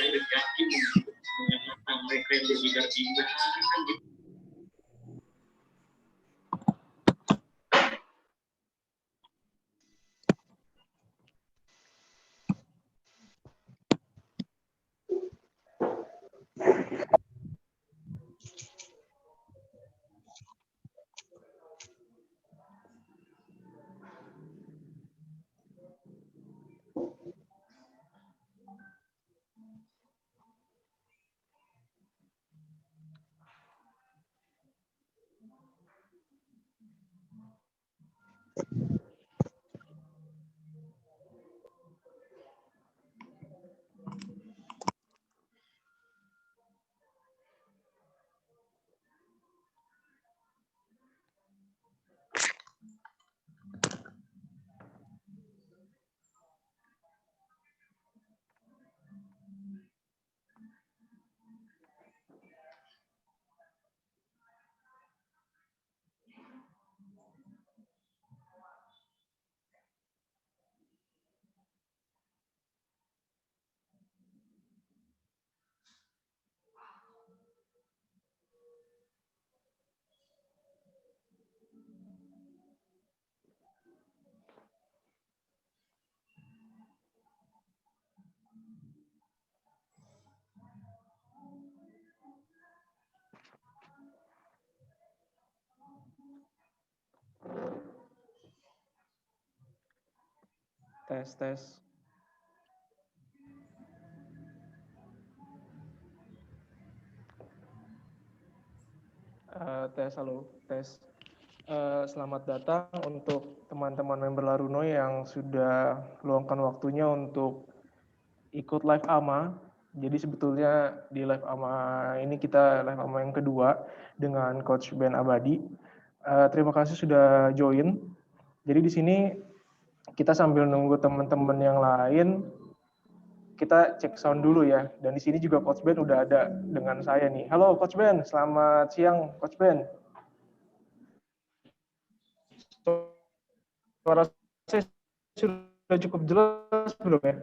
saya dan yakin untuk menyelamatkan mereka yang berbidar pindah gitu. Tes. Tes, halo, tes. Selamat datang untuk teman-teman member Laruno yang sudah luangkan waktunya untuk ikut live AMA. Jadi sebetulnya di live AMA ini kita live AMA yang kedua dengan Coach Ben Abadi. Terima kasih sudah join. Jadi di sini kita sambil nunggu teman-teman yang lain, kita cek sound dulu ya. Dan di sini juga Coach Ben udah ada dengan saya nih. Halo Coach Ben, selamat siang Coach Ben. Suara saya sudah cukup jelas belum ya?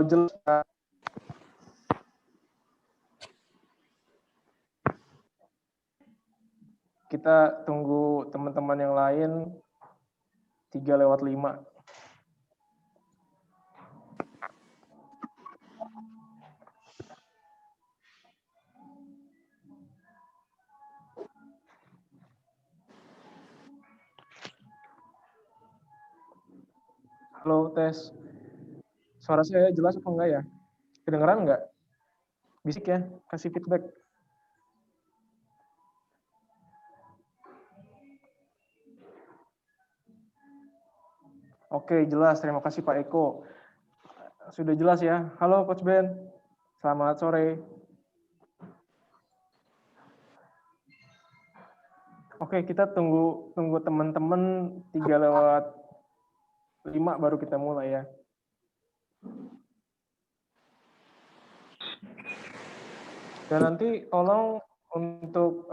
Jelas. Kita tunggu teman-teman yang lain 3:05. Halo, tes. Suara saya jelas apa enggak ya? Kedengeran enggak? Bisik ya, kasih feedback. Oke, jelas. Terima kasih Pak Eko. Sudah jelas ya. Halo Coach Ben. Selamat sore. Oke, kita tunggu teman-teman 3:05 baru kita mulai ya. Dan nanti tolong untuk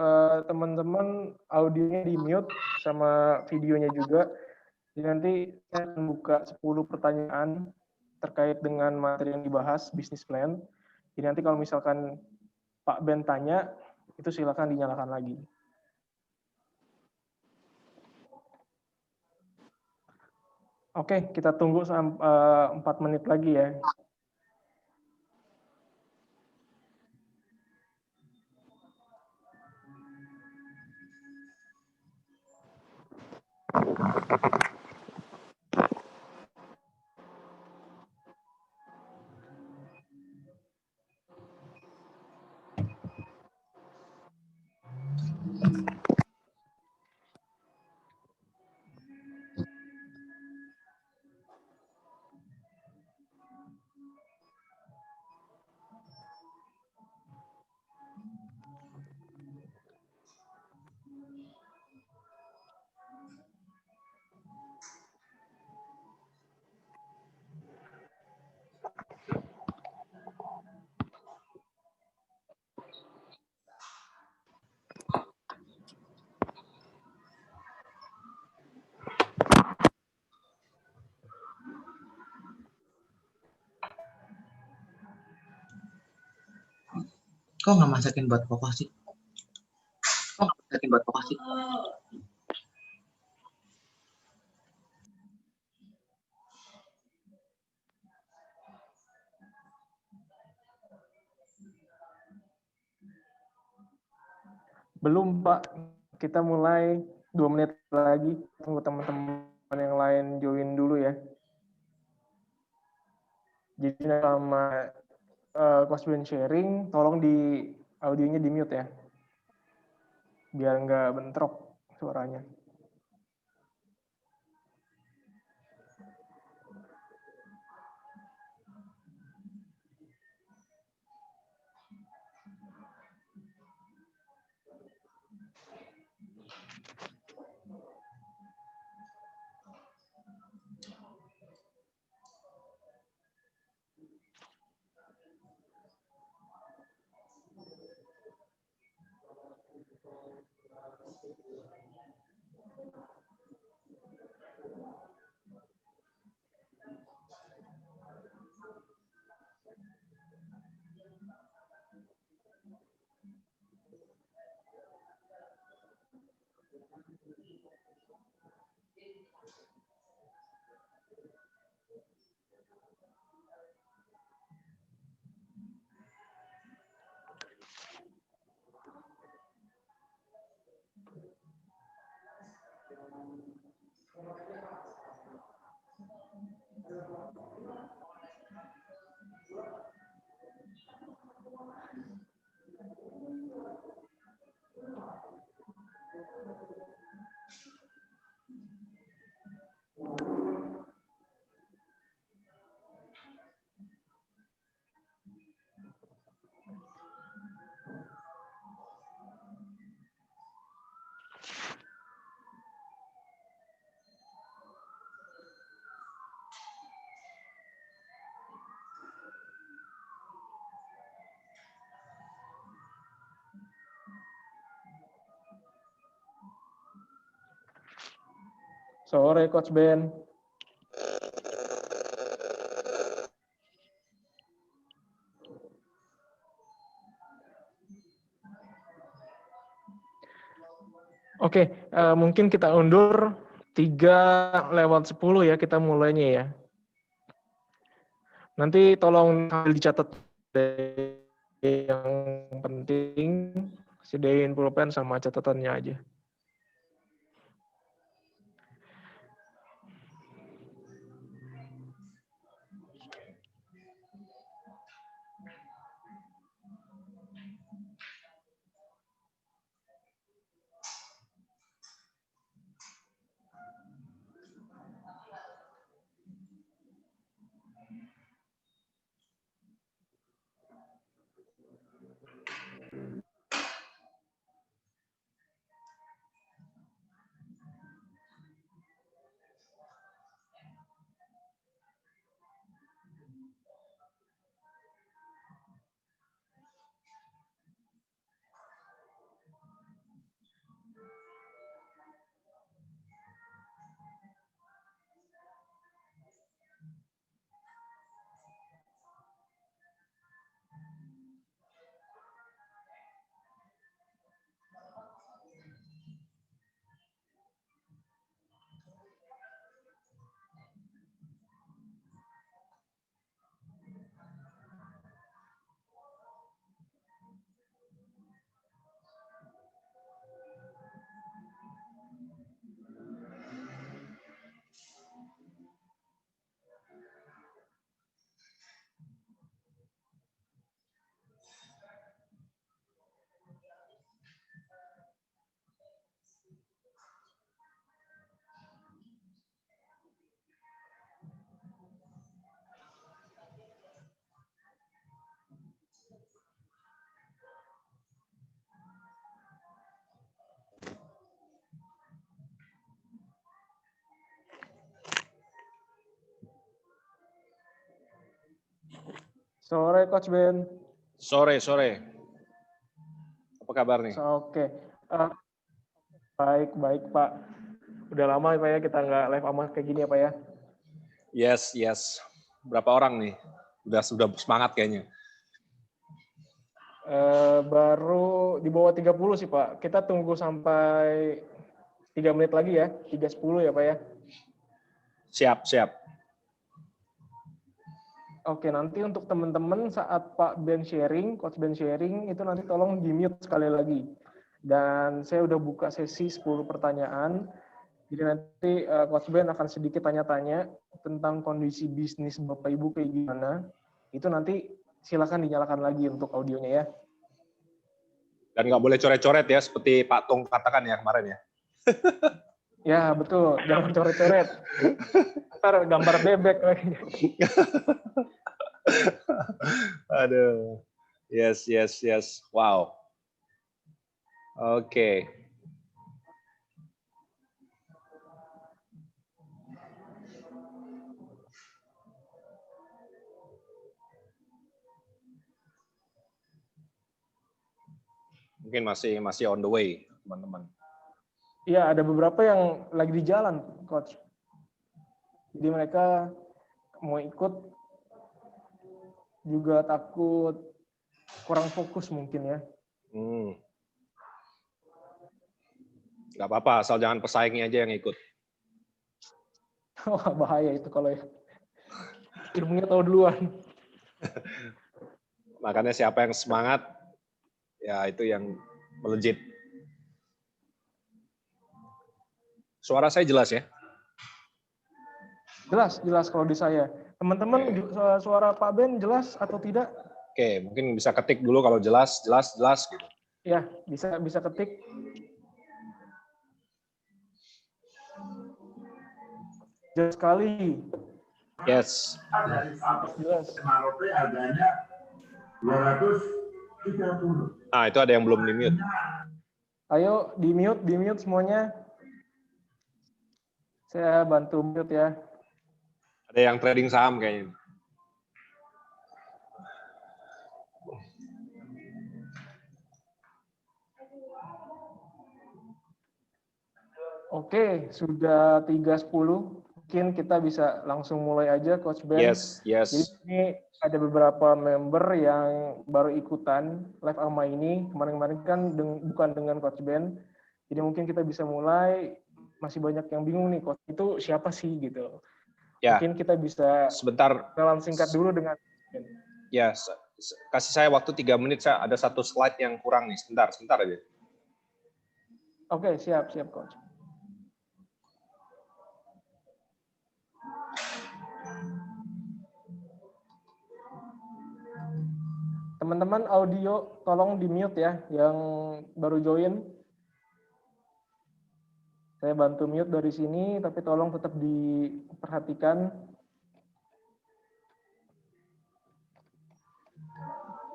teman-teman audionya di mute sama videonya juga. Jadi nanti saya akan buka 10 pertanyaan terkait dengan materi yang dibahas, business plan. Jadi nanti kalau misalkan Pak Ben tanya, itu silakan dinyalakan lagi. Oke, kita tunggu 4 menit lagi ya. Kok nggak masakin buat pokok sih? Belum, Pak. Kita mulai 2 menit lagi. Tunggu teman-teman yang lain join dulu ya. Jadi sama Coach Ben sharing, tolong di audionya di mute ya. Biar nggak bentrok suaranya. Sore, Coach Ben. Oke, mungkin kita undur 3:10 ya kita mulainya ya. Nanti tolong sambil dicatat yang penting, sediain pulpen sama catatannya aja. Sore, Coach Ben. Sore. Apa kabar nih? Oke. Baik, Pak. Udah lama Pak ya kita nggak live ama kayak gini ya Pak ya? Yes. Berapa orang nih? Sudah semangat kayaknya. Baru di bawah 30 sih Pak. Kita tunggu sampai 3 menit lagi ya, 3:10 ya Pak ya. Siap, siap. Oke, nanti untuk teman-teman saat Pak Ben sharing, Coach Ben sharing, itu nanti tolong di-mute sekali lagi. Dan saya udah buka sesi 10 pertanyaan. Jadi nanti Coach Ben akan sedikit tanya-tanya tentang kondisi bisnis Bapak Ibu kayak gimana. Itu nanti silakan dinyalakan lagi untuk audionya ya. Dan nggak boleh coret-coret ya, seperti Pak Tung katakan ya kemarin ya. Ya, betul. Jangan coret-coret. Ntar gambar bebek lagi. Aduh. Yes, yes, yes. Wow. Oke. Mungkin masih on the way, teman-teman. Iya, ada beberapa yang lagi di jalan, Coach. Jadi mereka mau ikut juga takut kurang fokus mungkin ya. Nggak apa-apa, asal jangan pesaingnya aja yang ikut. Wah, bahaya itu kalau ya. Ilmunya tahu duluan. Makanya siapa yang semangat, ya itu yang melejit. Suara saya jelas ya? Jelas kalau di saya. Teman-teman, suara Pak Ben jelas atau tidak? Oke, mungkin bisa ketik dulu kalau jelas gitu. Ya, bisa ketik. Jelas sekali. Yes. Jelas. Harganya 230. Nah, itu ada yang belum di-mute. Ayo di-mute semuanya. Saya bantu mute ya. Ada yang trading saham kayaknya. Oke, sudah 3:10. Mungkin kita bisa langsung mulai aja, Coach Ben. Yes. Jadi ini ada beberapa member yang baru ikutan live AMA ini. Kemarin-kemarin kan bukan dengan Coach Ben. Jadi mungkin kita bisa mulai. Masih banyak yang bingung nih, Coach. Itu siapa sih gitu. Ya. Mungkin kita bisa Sebentar. kenalan singkat dulu dengan Ben. Ya, kasih saya waktu 3 menit. Saya ada satu slide yang kurang nih. Sebentar aja. Oke, siap, Coach. Teman-teman audio tolong di-mute ya yang baru join. Saya bantu mute dari sini tapi tolong tetap diperhatikan.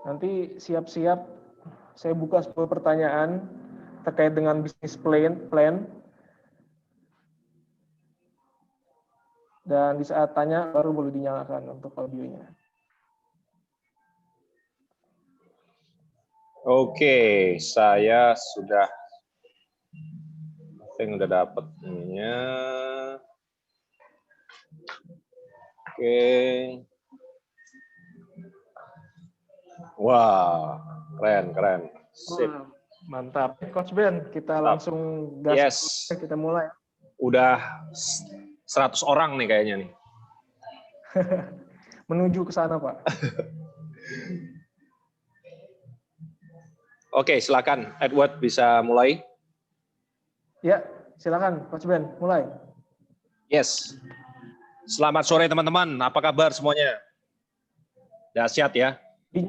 Nanti siap-siap saya buka 10 pertanyaan terkait dengan bisnis plan. Dan di saat tanya baru boleh dinyalakan untuk audionya. Oke, saya sudah dapat ininya. Oke. Wah, keren. Sip. Wah, mantap. Coach Ben, kita langsung gas. Kita mulai. Udah 100 orang nih kayaknya nih. Menuju ke sana, Pak. Oke, silakan Edward bisa mulai. Ya, silakan Coach Ben, mulai. Yes. Selamat sore teman-teman. Apa kabar semuanya? Dahsyat ya.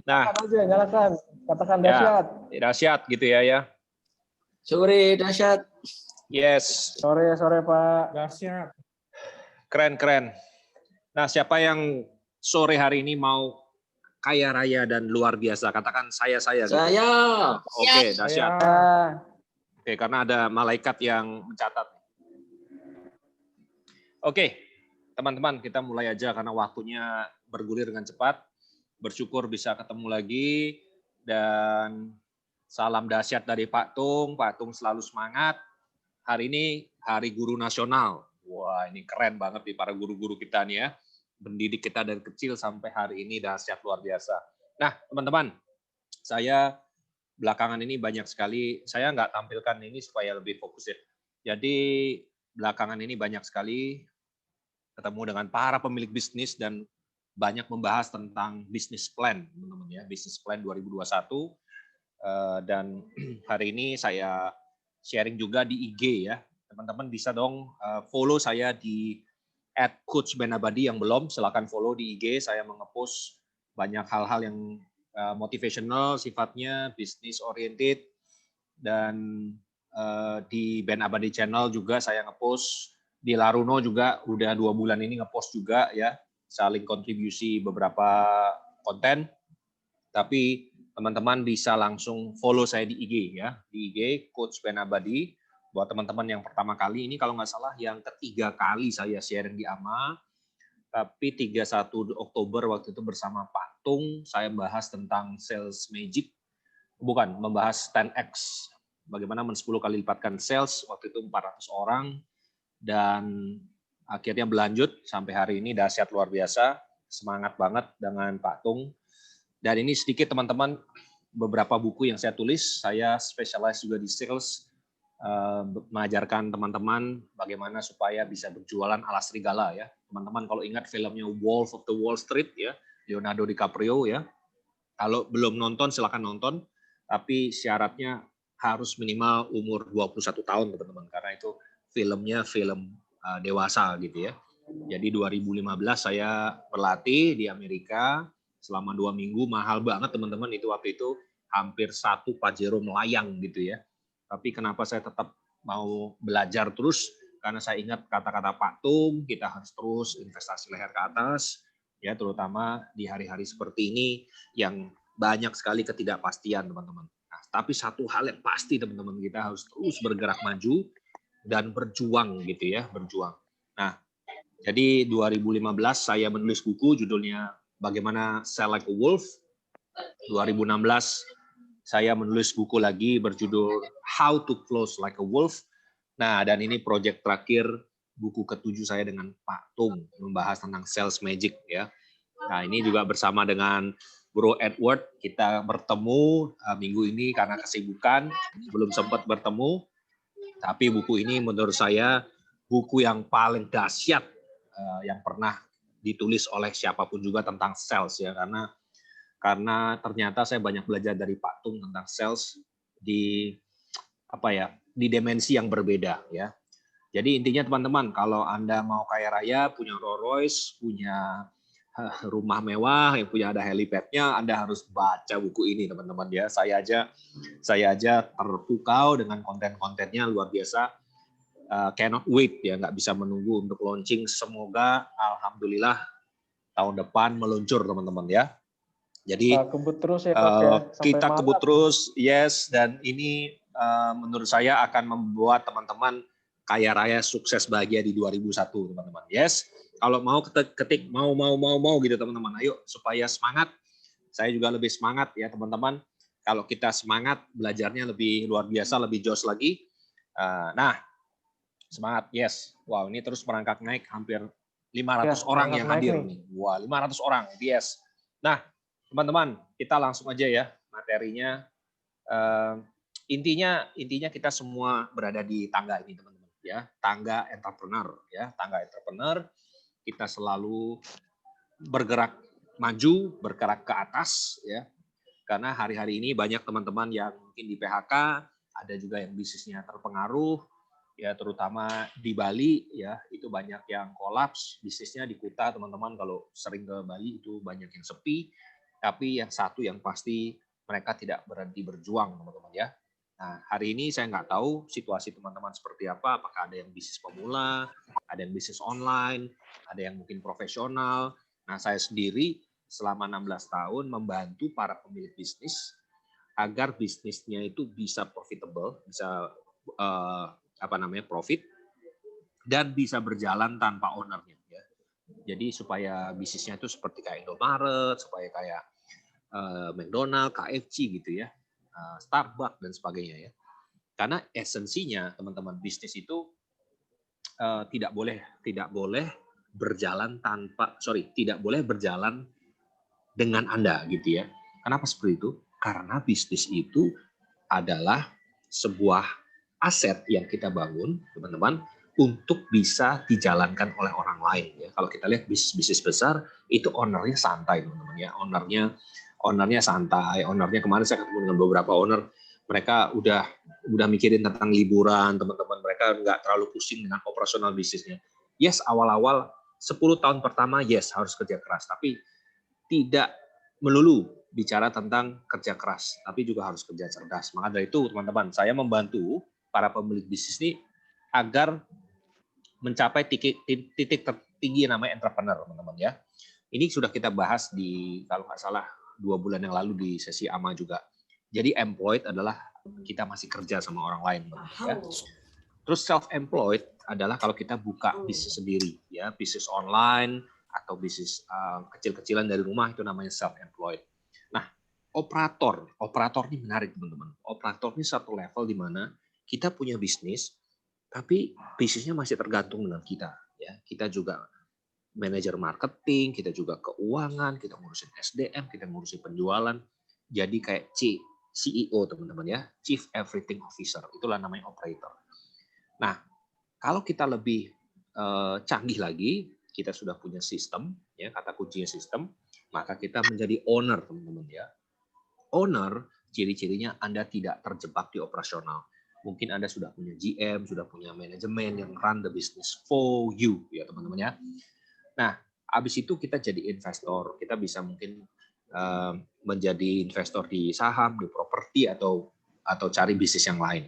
Nah, nyalakan. Katakan dahsyat. Ya, dahsyat gitu ya. Sore dahsyat. Yes. Sore Pak. Dahsyat. Keren. Nah, siapa yang sore hari ini mau kaya raya dan luar biasa? Katakan saya. Gitu. Saya. Oke, dahsyat. Oke, karena ada malaikat yang mencatat. Oke, teman-teman, kita mulai aja karena waktunya bergulir dengan cepat. Bersyukur bisa ketemu lagi dan salam dahsyat dari Pak Tung. Pak Tung selalu semangat. Hari ini Hari Guru Nasional. Wah, ini keren banget nih para guru-guru kita nih ya. Mendidik kita dari kecil sampai hari ini dahsyat luar biasa. Nah, teman-teman, saya belakangan ini banyak sekali, saya nggak tampilkan ini supaya lebih fokus ya. Jadi belakangan ini banyak sekali ketemu dengan para pemilik bisnis dan banyak membahas tentang bisnis plan, teman-teman ya, bisnis plan 2021. Dan hari ini saya sharing juga di IG ya. Teman-teman bisa dong follow saya di @coachbenabadi yang belum, silakan follow di IG. Saya mengepost banyak hal-hal yang motivational sifatnya, business oriented, dan di Ben Abadi Channel juga saya ngepost, di Laruno juga udah 2 bulan ini ngepost juga ya, saling kontribusi beberapa konten. Tapi teman-teman bisa langsung follow saya di IG ya, di IG Coach Ben Abadi. Buat teman-teman yang pertama kali ini, kalau nggak salah yang ketiga kali saya sharing di AMA, tapi 31 Oktober waktu itu bersama Pak Tung, saya bahas tentang sales magic, bukan, membahas 10x, bagaimana 10 kali lipatkan sales, waktu itu 400 orang, dan akhirnya berlanjut sampai hari ini, dahsyat luar biasa, semangat banget dengan Pak Tung. Dan ini sedikit teman-teman, beberapa buku yang saya tulis, saya spesialis juga di sales, mengajarkan teman-teman bagaimana supaya bisa berjualan ala serigala ya. Teman-teman kalau ingat filmnya Wolf of the Wall Street ya, Leonardo DiCaprio ya. Kalau belum nonton silakan nonton, tapi syaratnya harus minimal umur 21 tahun teman-teman, karena itu filmnya film dewasa gitu ya. Jadi 2015 saya berlatih di Amerika selama 2 minggu, mahal banget teman-teman, itu waktu itu hampir 1 Pajero melayang gitu ya. Tapi kenapa saya tetap mau belajar terus? Karena saya ingat kata-kata Pak Tung, kita harus terus investasi leher ke atas, ya terutama di hari-hari seperti ini yang banyak sekali ketidakpastian teman-teman. Nah, tapi satu hal yang pasti teman-teman, kita harus terus bergerak maju dan berjuang gitu ya, berjuang. Nah, jadi 2015 saya menulis buku judulnya Bagaimana Sell Like a Wolf. 2016 saya menulis buku lagi berjudul How to Close Like a Wolf. Nah, dan ini proyek terakhir, buku ke-7 saya dengan Pak Tung, membahas tentang sales magic ya. Nah, ini juga bersama dengan Bro Edward, kita bertemu minggu ini karena kesibukan, belum sempat bertemu. Tapi buku ini menurut saya buku yang paling dahsyat yang pernah ditulis oleh siapapun juga tentang sales ya, karena ternyata saya banyak belajar dari Pak Tung tentang sales di di dimensi yang berbeda ya. Jadi intinya teman-teman, kalau Anda mau kaya raya, punya Rolls Royce, punya rumah mewah, yang punya ada helipad-nya, Anda harus baca buku ini teman-teman ya. Saya aja terpukau dengan konten-kontennya luar biasa. Cannot wait ya, nggak bisa menunggu untuk launching. Semoga alhamdulillah tahun depan meluncur teman-teman ya. Jadi kebut terus ya, Coach, ya. kita Maret. kebut terus, yes, dan ini menurut saya akan membuat teman-teman kaya raya, sukses, bahagia di 2001 teman-teman. Yes, kalau mau ketik mau gitu teman-teman. Ayo supaya semangat. Saya juga lebih semangat ya teman-teman. Kalau kita semangat, belajarnya lebih luar biasa, lebih jos lagi. Nah, semangat, yes. Wow, ini terus merangkak naik, hampir 500 orang yang hadir nih. Wah, 500 orang, yes. Nah, teman-teman, kita langsung aja ya materinya. Intinya kita semua berada di tangga ini teman-teman ya, tangga entrepreneur ya, tangga entrepreneur. Kita selalu bergerak maju, bergerak ke atas ya. Karena hari-hari ini banyak teman-teman yang mungkin di PHK, ada juga yang bisnisnya terpengaruh ya, terutama di Bali ya, itu banyak yang kolaps bisnisnya di Kuta teman-teman. Kalau sering ke Bali itu banyak yang sepi. Tapi yang satu yang pasti, mereka tidak berhenti berjuang, teman-teman ya. Nah, hari ini saya nggak tahu situasi teman-teman seperti apa, apakah ada yang bisnis pemula, ada yang bisnis online, ada yang mungkin profesional. Nah, saya sendiri selama 16 tahun membantu para pemilik bisnis agar bisnisnya itu bisa profitable, bisa profit, dan bisa berjalan tanpa ownernya. Ya. Jadi supaya bisnisnya itu seperti kayak Indomaret, supaya kayak McDonald, KFC gitu ya, Starbucks dan sebagainya ya. Karena esensinya teman-teman, bisnis itu tidak boleh berjalan tidak boleh berjalan dengan Anda gitu ya. Kenapa seperti itu? Karena bisnis itu adalah sebuah aset yang kita bangun, teman-teman, untuk bisa dijalankan oleh orang lain. Ya. Kalau kita lihat bisnis besar, itu ownernya santai, teman-teman. Ya. Ownernya santai. Ownernya kemarin saya ketemu dengan beberapa owner, mereka udah mikirin tentang liburan, teman-teman. Mereka nggak terlalu pusing dengan operasional bisnisnya. Yes, awal-awal 10 tahun pertama, yes, harus kerja keras. Tapi tidak melulu bicara tentang kerja keras, tapi juga harus kerja cerdas. Maka dari itu, teman-teman, saya membantu para pemilik bisnis ini agar mencapai titik tertinggi yang namanya entrepreneur, teman-teman ya. Ini sudah kita bahas di, kalau nggak salah, 2 bulan yang lalu di sesi AMA juga. Jadi employed adalah kita masih kerja sama orang lain, teman-teman ya. Terus self-employed adalah kalau kita buka bisnis sendiri, ya, bisnis online atau bisnis kecil-kecilan dari rumah, itu namanya self-employed. Nah, operator ini menarik, teman-teman. Operator ini satu level di mana kita punya bisnis, tapi bisnisnya masih tergantung dengan kita. Ya, kita juga manajer marketing, kita juga keuangan, kita ngurusin SDM, kita ngurusin penjualan. Jadi kayak CEO, teman-teman ya, Chief Everything Officer. Itulah namanya operator. Nah, kalau kita lebih canggih lagi, kita sudah punya sistem, ya, kata kuncinya sistem, maka kita menjadi owner, teman-teman ya. Owner, ciri-cirinya Anda tidak terjebak di operasional. Mungkin Anda sudah punya GM, sudah punya manajemen yang run the business for you, ya teman-teman ya. Nah, habis itu kita jadi investor. Kita bisa mungkin menjadi investor di saham, di properti, atau cari bisnis yang lain.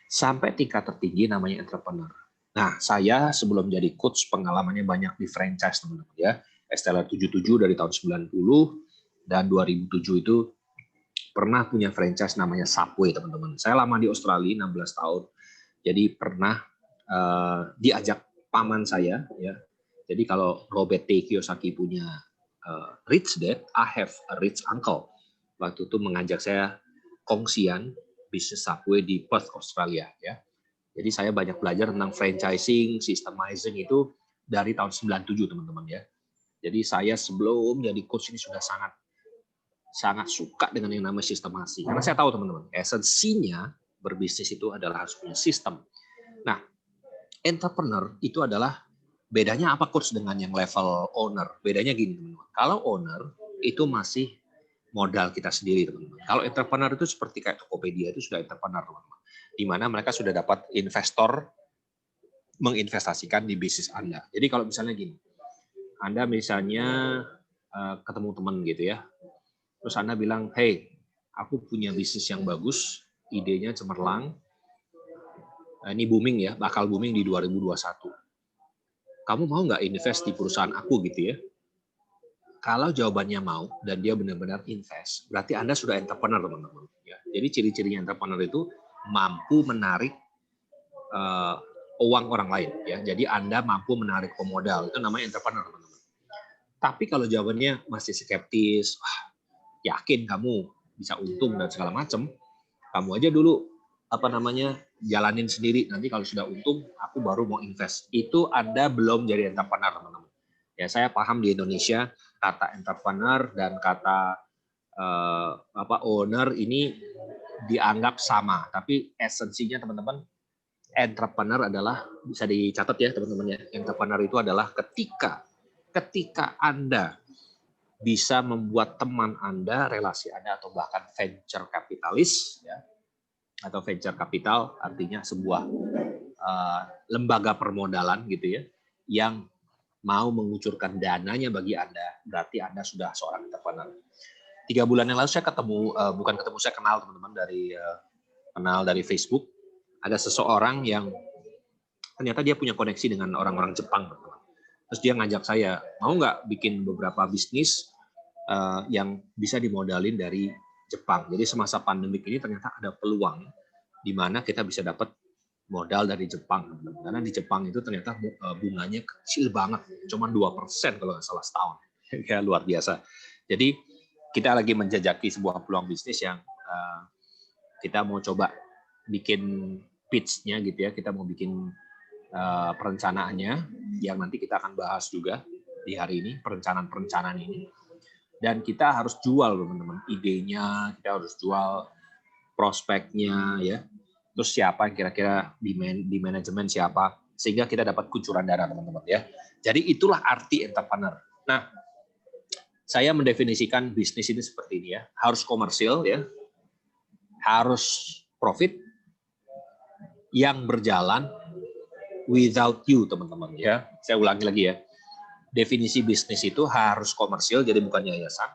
Sampai tingkat tertinggi namanya entrepreneur. Nah, saya sebelum jadi coach pengalamannya banyak di franchise, teman-teman ya. Esteller 77 dari tahun 90 dan 2007 itu pernah punya franchise namanya Subway, teman-teman. Saya lama di Australia 16 tahun. Jadi pernah diajak paman saya ya. Jadi kalau Robert T. Kiyosaki punya rich dad, I have a rich uncle. Waktu itu mengajak saya kongsian bisnis Subway di Perth, Australia ya. Jadi saya banyak belajar tentang franchising, systemizing itu dari tahun 97, teman-teman ya. Jadi saya sebelum jadi coach ini sudah sangat suka dengan yang namanya sistemasi. Karena saya tahu, teman-teman, esensinya berbisnis itu adalah harus punya sistem. Nah, entrepreneur itu adalah bedanya apa coach dengan yang level owner? Bedanya gini, teman-teman. Kalau owner itu masih modal kita sendiri, teman-teman. Kalau entrepreneur itu seperti kayak Tokopedia, itu sudah entrepreneur, teman-teman. Di mana mereka sudah dapat investor menginvestasikan di bisnis Anda. Jadi kalau misalnya gini, Anda misalnya ketemu teman gitu ya, terus Anda bilang, hey, aku punya bisnis yang bagus, idenya cemerlang, ini booming ya, bakal booming di 2021. Kamu mau nggak invest di perusahaan aku gitu ya? Kalau jawabannya mau dan dia benar-benar invest, berarti Anda sudah entrepreneur, teman-teman. Ya. Jadi ciri-cirinya entrepreneur itu mampu menarik uang orang lain. Ya. Jadi Anda mampu menarik pemodal, itu namanya entrepreneur, teman-teman. Tapi kalau jawabannya masih skeptis, yakin kamu bisa untung dan segala macam, kamu aja dulu jalanin sendiri, nanti kalau sudah untung aku baru mau invest. Itu Anda belum jadi entrepreneur, teman-teman. Ya, saya paham di Indonesia kata entrepreneur dan kata owner ini dianggap sama, tapi esensinya, teman-teman, entrepreneur adalah, bisa dicatat ya teman-teman ya, entrepreneur itu adalah ketika Anda bisa membuat teman Anda, relasi Anda, atau bahkan venture capitalis, ya, atau venture capital artinya sebuah lembaga permodalan gitu ya, yang mau mengucurkan dananya bagi Anda, berarti Anda sudah seorang entrepreneur. 3 bulan yang lalu saya saya kenal, teman-teman, kenal dari Facebook. Ada seseorang yang ternyata dia punya koneksi dengan orang-orang Jepang, teman-teman. Terus dia ngajak saya, mau nggak bikin beberapa bisnis yang bisa dimodalin dari Jepang. Jadi semasa pandemik ini ternyata ada peluang di mana kita bisa dapat modal dari Jepang. Karena di Jepang itu ternyata bunganya kecil banget, cuma 2% kalau nggak salah setahun. Ya, luar biasa. Jadi kita lagi menjajaki sebuah peluang bisnis yang kita mau coba bikin pitch-nya gitu ya. Kita mau bikin perencanaannya yang nanti kita akan bahas juga di hari ini, perencanaan ini. Dan kita harus jual teman-teman idenya, kita harus jual prospeknya ya. Terus siapa yang kira-kira di manajemen siapa, sehingga kita dapat kucuran darah teman-teman ya. Jadi itulah arti entrepreneur. Nah, saya mendefinisikan bisnis ini seperti ini ya, harus komersil ya, harus profit, yang berjalan without you teman-teman ya. Saya ulangi lagi ya. Definisi bisnis itu harus komersil, jadi bukan yayasan,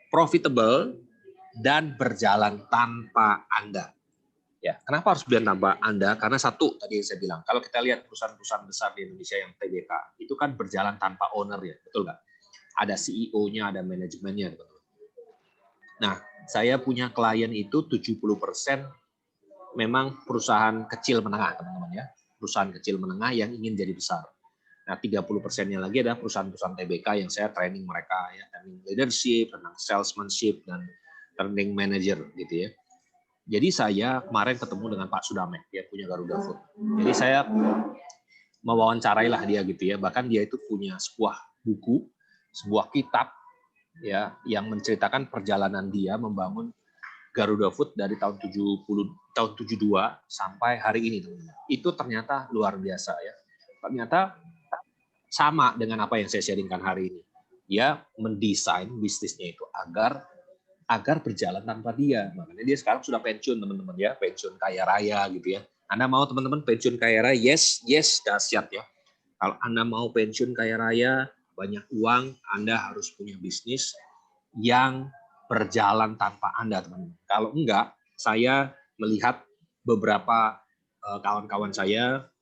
profitable, dan berjalan tanpa Anda. Ya, kenapa harus berjalan tanpa Anda? Karena satu, tadi yang saya bilang, kalau kita lihat perusahaan-perusahaan besar di Indonesia yang TBK, itu kan berjalan tanpa owner ya, betul nggak? Ada CEO-nya, ada manajemennya. Nah, saya punya klien itu 70% memang perusahaan kecil menengah, teman-teman ya. Perusahaan kecil menengah yang ingin jadi besar. Nah, 30%-nya lagi adalah perusahaan-perusahaan TBK yang saya training mereka ya, training leadership, tentang salesmanship dan training manager gitu ya. Jadi saya kemarin ketemu dengan Pak Sudamek, dia punya Garuda Food. Jadi saya mewawancarailah dia gitu ya. Bahkan dia itu punya sebuah buku, sebuah kitab ya yang menceritakan perjalanan dia membangun Garuda Food dari tahun 72 sampai hari ini teman-teman. Itu ternyata luar biasa ya. Ternyata sama dengan apa yang saya sharingkan hari ini. Dia mendesain bisnisnya itu agar berjalan tanpa dia. Makanya dia sekarang sudah pensiun teman-teman ya, pensiun kaya raya gitu ya. Anda mau teman-teman pensiun kaya raya? Yes, dahsyat ya. Kalau Anda mau pensiun kaya raya, banyak uang, Anda harus punya bisnis yang berjalan tanpa Anda teman-teman. Kalau enggak, saya melihat beberapa kawan-kawan saya,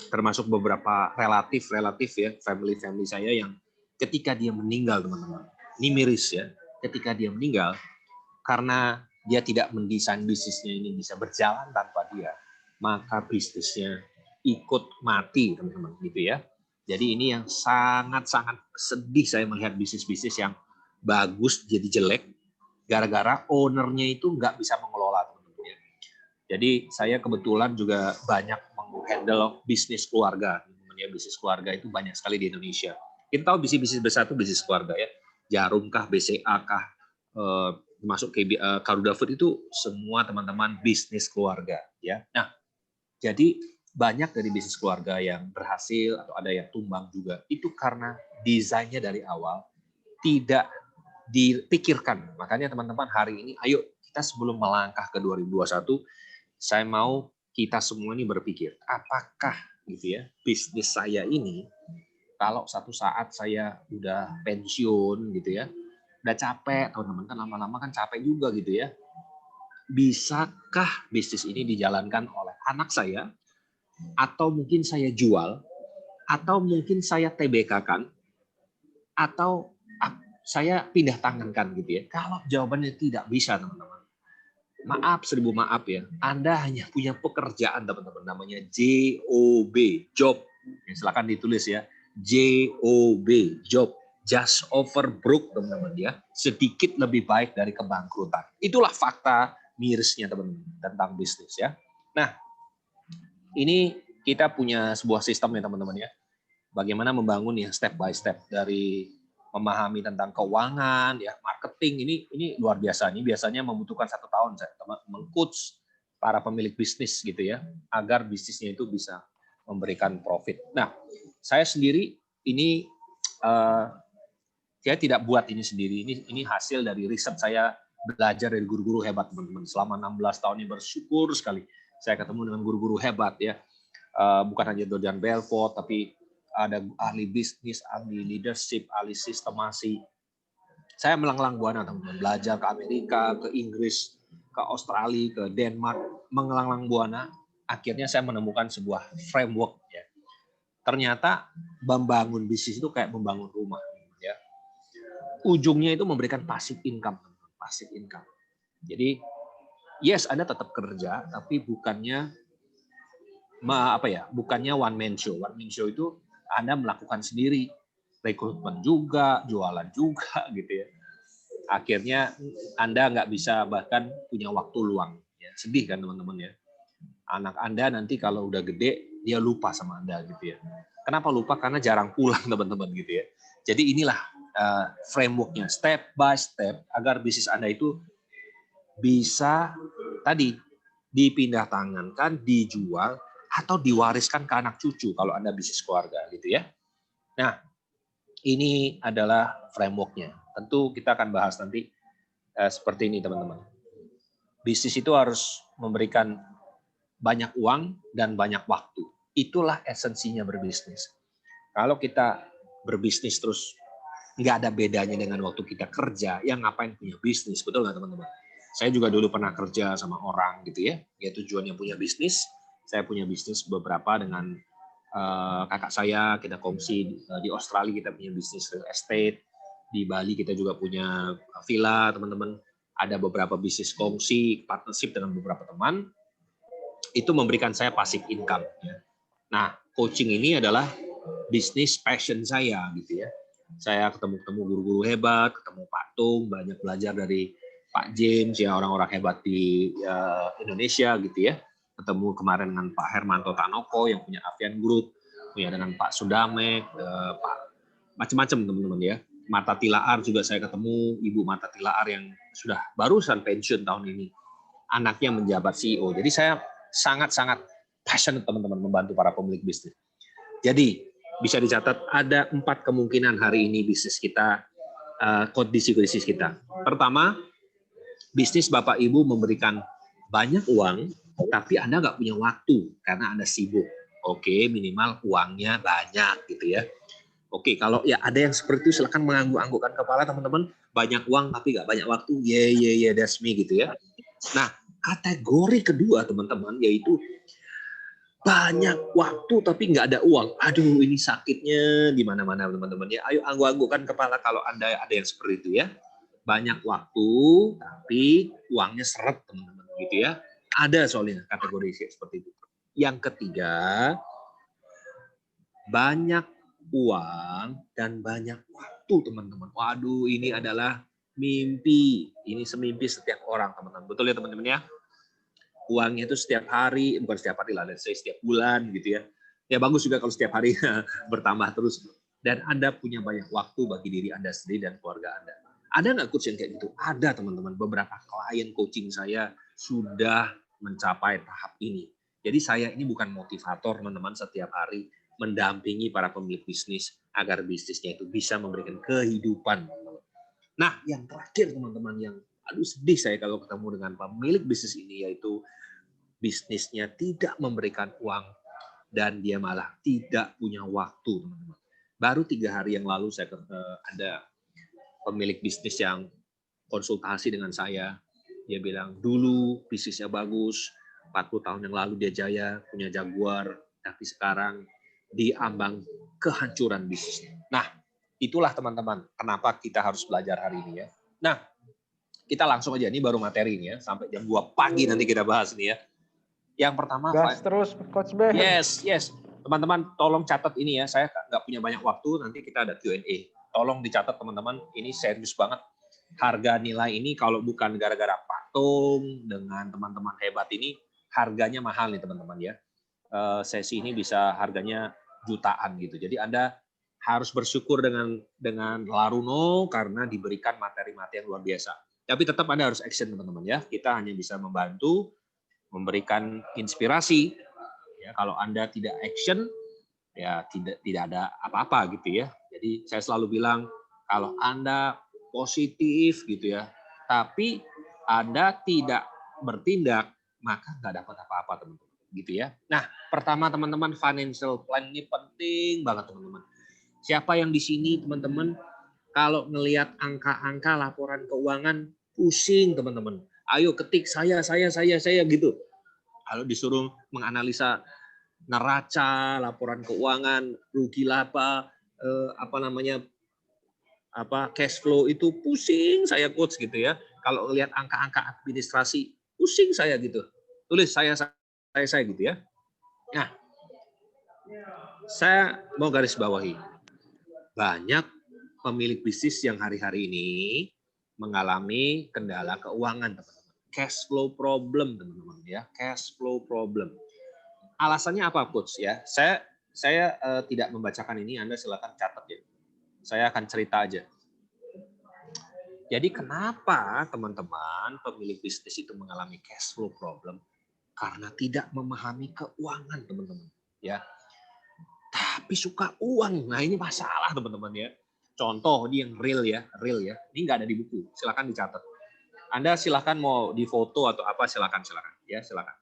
termasuk beberapa relatif ya, family saya yang ketika dia meninggal teman-teman, ini miris ya, ketika dia meninggal karena dia tidak mendesain bisnisnya ini bisa berjalan tanpa dia, maka bisnisnya ikut mati teman-teman gitu ya. Jadi ini yang sangat-sangat sedih saya melihat bisnis-bisnis yang bagus jadi jelek gara-gara ownernya itu nggak bisa mengelola teman-teman ya. Jadi saya kebetulan juga banyak menghandle bisnis keluarga. Bisnis keluarga itu banyak sekali di Indonesia. Kita tahu bisnis besar itu bisnis keluarga ya. Jarum kah, BCA kah, termasuk Garuda Food itu semua teman-teman bisnis keluarga ya. Nah, jadi banyak dari bisnis keluarga yang berhasil atau ada yang tumbang juga. Itu karena desainnya dari awal tidak dipikirkan. Makanya teman-teman hari ini ayo kita sebelum melangkah ke 2021, saya mau kita semua ini berpikir, apakah gitu ya bisnis saya ini kalau satu saat saya udah pensiun gitu ya, udah capek, teman-teman kan lama-lama kan capek juga gitu ya. Bisakah bisnis ini dijalankan oleh anak saya, atau mungkin saya jual, atau mungkin saya TBK-kan, atau saya pindah tangankan gitu ya. Kalau jawabannya tidak bisa teman-teman, maaf, 1000 maaf ya, Anda hanya punya pekerjaan teman-teman, namanya JOB, job. Ya, silakan ditulis ya, JOB, job, just over broke teman-teman ya, sedikit lebih baik dari kebangkrutan. Itulah fakta mirisnya teman-teman tentang bisnis ya. Nah, ini kita punya sebuah sistem ya teman-teman ya, bagaimana membangun ya step by step, dari memahami tentang keuangan, ya marketing, ini luar biasa. Ini biasanya membutuhkan 1 tahun saya meng-coach para pemilik bisnis gitu ya, agar bisnisnya itu bisa memberikan profit. Nah, saya sendiri ini saya tidak buat ini sendiri. Ini hasil dari riset saya, belajar dari guru-guru hebat teman-teman. Selama 16 tahun ini bersyukur sekali saya ketemu dengan guru-guru hebat ya. Bukan hanya Jordan Belfort, tapi ada ahli bisnis, ahli leadership, ahli sistemasi. Saya melanglang buana teman-teman, belajar ke Amerika, ke Inggris, ke Australia, ke Denmark, melanglang buana. Akhirnya saya menemukan sebuah framework ya. Ternyata membangun bisnis itu kayak membangun rumah ya. Ujungnya itu memberikan passive income, passive income. Jadi yes, Anda tetap kerja, tapi bukannya bukannya one man show. One man show itu Anda melakukan sendiri, rekrutmen juga, jualan juga gitu ya. Akhirnya Anda nggak bisa bahkan punya waktu luang. Ya, sedih kan teman-teman ya. Anak Anda nanti kalau udah gede, dia lupa sama Anda gitu ya. Kenapa lupa? Karena jarang pulang teman-teman gitu ya. Jadi inilah framework-nya step by step agar bisnis Anda itu bisa tadi dipindah tangankan, dijual atau diwariskan ke anak cucu kalau Anda bisnis keluarga gitu ya. Nah, ini adalah framework-nya. Tentu kita akan bahas nanti seperti ini teman-teman. Bisnis itu harus memberikan banyak uang dan banyak waktu. Itulah esensinya berbisnis. Kalau kita berbisnis terus nggak ada bedanya dengan waktu kita kerja, yang ngapain punya bisnis, betul nggak teman-teman? Saya juga dulu pernah kerja sama orang gitu ya, dia tujuannya punya bisnis. Saya punya bisnis beberapa dengan kakak saya, kita kongsi di Australia kita punya bisnis real estate, di Bali kita juga punya villa teman-teman. Ada beberapa bisnis kongsi, partnership dengan beberapa teman. Itu memberikan saya passive income. Nah, coaching ini adalah bisnis passion saya gitu ya. Saya ketemu guru-guru hebat, ketemu Pak Tung, banyak belajar dari Pak James ya, orang-orang hebat di Indonesia gitu ya. Ketemu kemarin dengan Pak Hermanto Tanoko yang punya Avian Group, punya dengan Pak Sudame, Pak macam-macam teman-teman ya. Marta Tilaar juga saya ketemu, Ibu Marta Tilaar yang sudah barusan pensiun tahun ini. Anaknya menjabat CEO. Jadi saya sangat-sangat passionate teman-teman membantu para pemilik bisnis. Jadi bisa dicatat ada 4 kemungkinan hari ini bisnis kita, kondisi bisnis kita. Pertama, bisnis Bapak Ibu memberikan banyak uang, tapi Anda nggak punya waktu karena Anda sibuk. Oke, minimal uangnya banyak gitu ya. Oke, kalau ya ada yang seperti itu silakan mengangguk-anggukkan kepala teman-teman. Banyak uang tapi nggak banyak waktu. Yeah, that's me gitu ya. Nah, kategori kedua teman-teman yaitu banyak waktu tapi nggak ada uang. Aduh, ini sakitnya di mana-mana teman-teman ya. Ayo angguk-anggukkan kepala kalau Anda ada yang seperti itu ya. Banyak waktu tapi uangnya seret teman-teman gitu ya. Ada soalnya kategori seperti itu. Yang ketiga, banyak uang dan banyak waktu teman-teman. Waduh, ini adalah mimpi. Ini semimpi setiap orang teman-teman. Betul ya teman-teman ya? Uangnya itu setiap hari, bukan setiap hari lah, setiap bulan gitu ya. Ya bagus juga kalau setiap hari bertambah terus. Dan Anda punya banyak waktu bagi diri Anda sendiri dan keluarga Anda. Ada nggak coach yang kayak gitu? Ada teman-teman. Beberapa klien coaching saya sudah mencapai tahap ini. Jadi saya ini bukan motivator teman-teman setiap hari mendampingi para pemilik bisnis agar bisnisnya itu bisa memberikan kehidupan. Nah, yang terakhir teman-teman yang aduh sedih saya kalau ketemu dengan pemilik bisnis ini yaitu bisnisnya tidak memberikan uang dan dia malah tidak punya waktu teman-teman. Baru 3 hari yang lalu saya ada pemilik bisnis yang konsultasi dengan saya. Dia bilang dulu bisnisnya bagus, 40 tahun yang lalu dia jaya, punya Jaguar, tapi sekarang diambang kehancuran bisnisnya. Nah, itulah teman-teman kenapa kita harus belajar hari ini ya. Nah, kita langsung aja, ini baru materi ini ya, sampai jam 2 pagi nanti kita bahas nih ya. Yang pertama, gas terus Coach Ben. Yes. Teman-teman tolong catat ini ya, saya nggak punya banyak waktu, nanti kita ada Q&A. Tolong dicatat teman-teman, ini serius banget. Harga nilai ini kalau bukan gara-gara Pak Tung dengan teman-teman hebat ini, harganya mahal nih teman-teman ya. Sesi ini bisa harganya jutaan gitu. Jadi Anda harus bersyukur dengan Laruno karena diberikan materi-materi yang luar biasa. Tapi tetap Anda harus action teman-teman ya. Kita hanya bisa membantu, memberikan inspirasi. Ya, kalau Anda tidak action, ya tidak ada apa-apa gitu ya. Jadi saya selalu bilang kalau Anda positif gitu ya, tapi Anda tidak bertindak, maka nggak dapat apa-apa teman-teman gitu ya. Nah, pertama teman-teman, financial plan ini penting banget teman-teman. Siapa yang di sini teman-teman kalau ngelihat angka-angka laporan keuangan pusing teman-teman. Ayo ketik saya gitu. Kalau disuruh menganalisa neraca, laporan keuangan, rugi laba, cash flow itu pusing saya coach gitu ya. Kalau lihat angka-angka administrasi pusing saya gitu. Tulis saya gitu ya. Nah, saya mau garis bawahi. Banyak pemilik bisnis yang hari-hari ini mengalami kendala keuangan, teman-teman. Cash flow problem, teman-teman ya. Cash flow problem. Alasannya apa, coach ya? Saya tidak membacakan ini, Anda silakan catat ya. Saya akan cerita aja. Jadi kenapa teman-teman pemilik bisnis itu mengalami cash flow problem? Karena tidak memahami keuangan teman-teman. Ya, tapi suka uang. Nah ini masalah teman-teman ya. Contoh ini yang real ya. Ini nggak ada di buku. Silakan dicatat. Anda silakan mau difoto atau apa silakan. Ya silakan.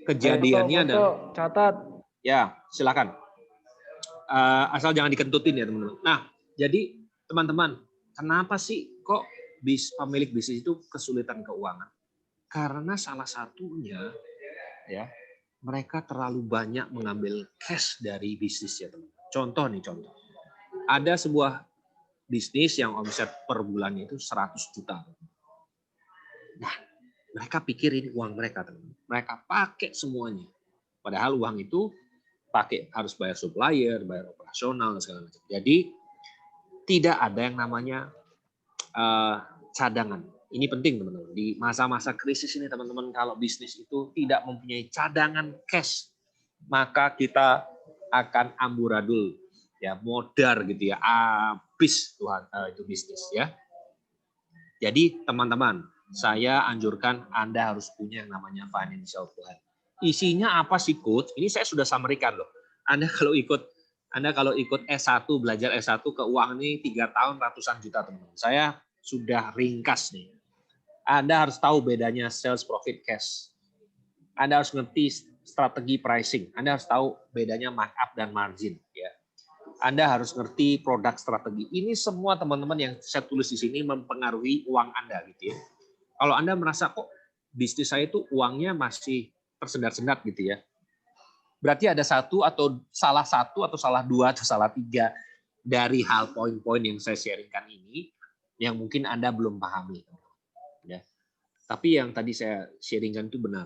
Kejadiannya Foto, adalah. catat. Ya silakan. Asal jangan dikentutin ya teman-teman. Nah jadi teman-teman, kenapa sih kok pemilik bisnis itu kesulitan keuangan? Karena salah satunya ya mereka terlalu banyak mengambil cash dari bisnis ya teman. Contoh. Ada sebuah bisnis yang omset per bulannya itu 100 juta. Nah, mereka pikirin uang mereka teman. Mereka pakai semuanya. Padahal uang itu harus bayar supplier, bayar operasional dan segala macam. Jadi tidak ada yang namanya cadangan. Ini penting teman-teman. Di masa-masa krisis ini teman-teman, kalau bisnis itu tidak mempunyai cadangan cash, maka kita akan amburadul, ya modar gitu ya, habis Tuhan itu bisnis ya. Jadi teman-teman, saya anjurkan Anda harus punya yang namanya financial plan. Isinya apa sih coach? Ini saya sudah samarikan loh. Anda kalau ikut S1, belajar S1 keuangan ini 3 tahun ratusan juta teman-teman. Saya sudah ringkas nih. Anda harus tahu bedanya sales, profit, cash. Anda harus ngerti strategi pricing. Anda harus tahu bedanya markup dan margin. Ya. Anda harus ngerti produk strategi. Ini semua teman-teman yang saya tulis di sini mempengaruhi uang Anda gitu ya. Kalau Anda merasa kok bisnis saya itu uangnya masih tersendat-sendat gitu ya, berarti ada salah satu atau salah dua atau salah tiga dari hal poin-poin yang saya sharingkan ini yang mungkin Anda belum pahami. Ya. Tapi yang tadi saya sharingkan itu benar.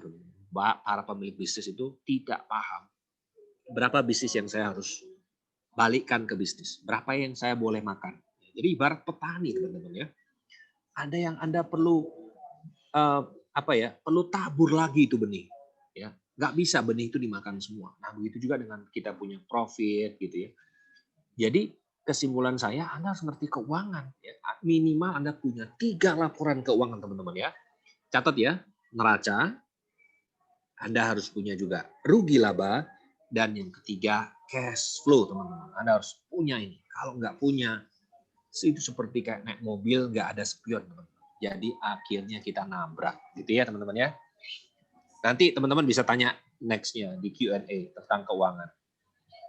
Para pemilik bisnis itu tidak paham berapa bisnis yang saya harus balikkan ke bisnis, berapa yang saya boleh makan. Jadi ibarat petani teman-teman ya. Ada yang Anda perlu perlu tabur lagi itu benih. Ya, nggak bisa benih itu dimakan semua. Nah begitu juga dengan kita punya profit gitu ya. Jadi kesimpulan saya, Anda harus ngerti keuangan. Ya. Minimal Anda punya 3 laporan keuangan teman-teman ya. Catat ya, neraca. Anda harus punya juga rugi laba. Dan yang ketiga, cash flow teman-teman. Anda harus punya ini. Kalau nggak punya, itu seperti kayak naik mobil, nggak ada spion teman-teman. Jadi akhirnya kita nabrak. Gitu ya teman-teman ya. Nanti teman-teman bisa tanya next-nya di Q&A tentang keuangan.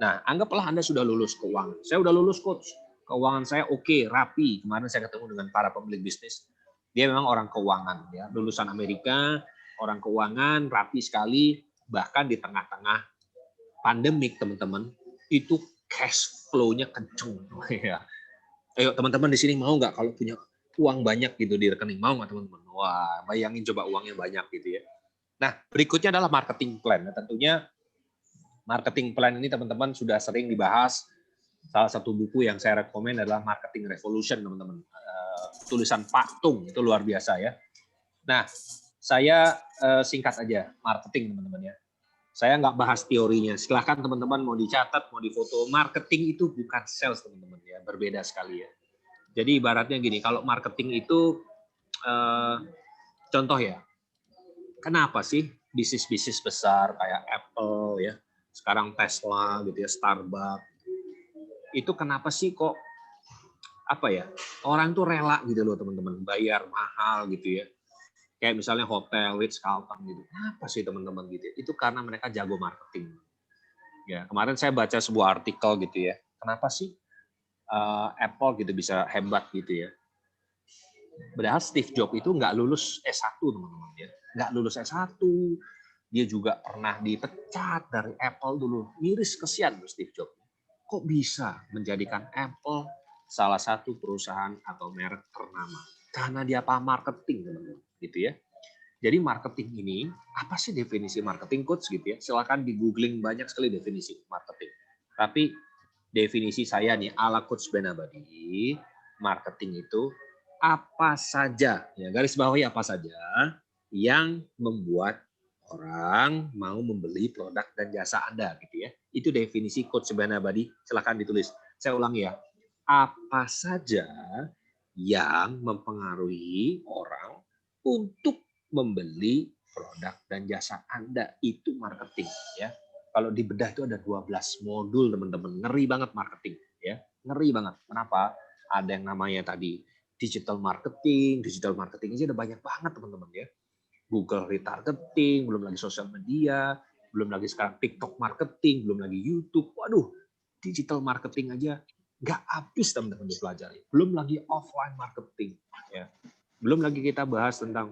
Nah, anggaplah Anda sudah lulus keuangan. Saya udah lulus coach. Keuangan saya oke, rapi. Kemarin saya ketemu dengan para pemilik bisnis. Dia memang orang keuangan ya, lulusan Amerika, orang keuangan, rapi sekali, bahkan di tengah-tengah pandemik teman-teman, itu cash flow-nya kenceng ya. Ayo teman-teman di sini mau nggak kalau punya uang banyak gitu di rekening, mau nggak teman-teman? Wah, bayangin coba uangnya banyak gitu ya. Nah, berikutnya adalah marketing plan. Nah, tentunya marketing plan ini teman-teman sudah sering dibahas. Salah satu buku yang saya rekomen adalah Marketing Revolution, teman-teman. Tulisan Pak Tung, itu luar biasa ya. Nah, saya singkat aja marketing, teman-teman ya. Saya nggak bahas teorinya. Silahkan teman-teman mau dicatat, mau difoto. Marketing itu bukan sales, teman-teman ya. Berbeda sekali ya. Jadi ibaratnya gini, kalau marketing itu contoh ya. Kenapa sih bisnis-bisnis besar kayak Apple ya, sekarang Tesla gitu ya, Starbucks, itu kenapa sih kok orang tuh rela gitu loh teman-teman, bayar mahal gitu ya, kayak misalnya hotel Ritz-Carlton gitu. Kenapa sih teman-teman gitu? Itu karena mereka jago marketing. Ya kemarin saya baca sebuah artikel gitu ya, kenapa sih Apple gitu bisa hebat gitu ya? Padahal Steve Jobs itu nggak lulus S1 teman-teman ya, nggak lulus S1, dia juga pernah dipecat dari Apple dulu, miris kesian Steve Jobs. Kok bisa menjadikan Apple salah satu perusahaan atau merek ternama? Karena dia paham marketing teman-teman, gitu ya. Jadi marketing ini apa sih definisi marketing coach gitu ya? Silakan di googling, banyak sekali definisi marketing. Tapi definisi saya nih ala Coach Ben Abadi, marketing itu apa saja, ya garis bawahi apa saja yang membuat orang mau membeli produk dan jasa Anda gitu ya. Itu definisi Coach Ben Abadi, silakan ditulis. Saya ulangi ya. Apa saja yang mempengaruhi orang untuk membeli produk dan jasa Anda. Itu marketing, ya. Kalau di bedah itu ada 12 modul, teman-teman. Ngeri banget marketing, ya. Ngeri banget. Kenapa? Ada yang namanya tadi digital marketing aja udah banyak banget, teman-teman, ya. Google retargeting, belum lagi sosial media, belum lagi sekarang TikTok marketing, belum lagi YouTube. Waduh, digital marketing aja nggak habis, teman-teman, dipelajari. Belum lagi offline marketing, ya. Belum lagi kita bahas tentang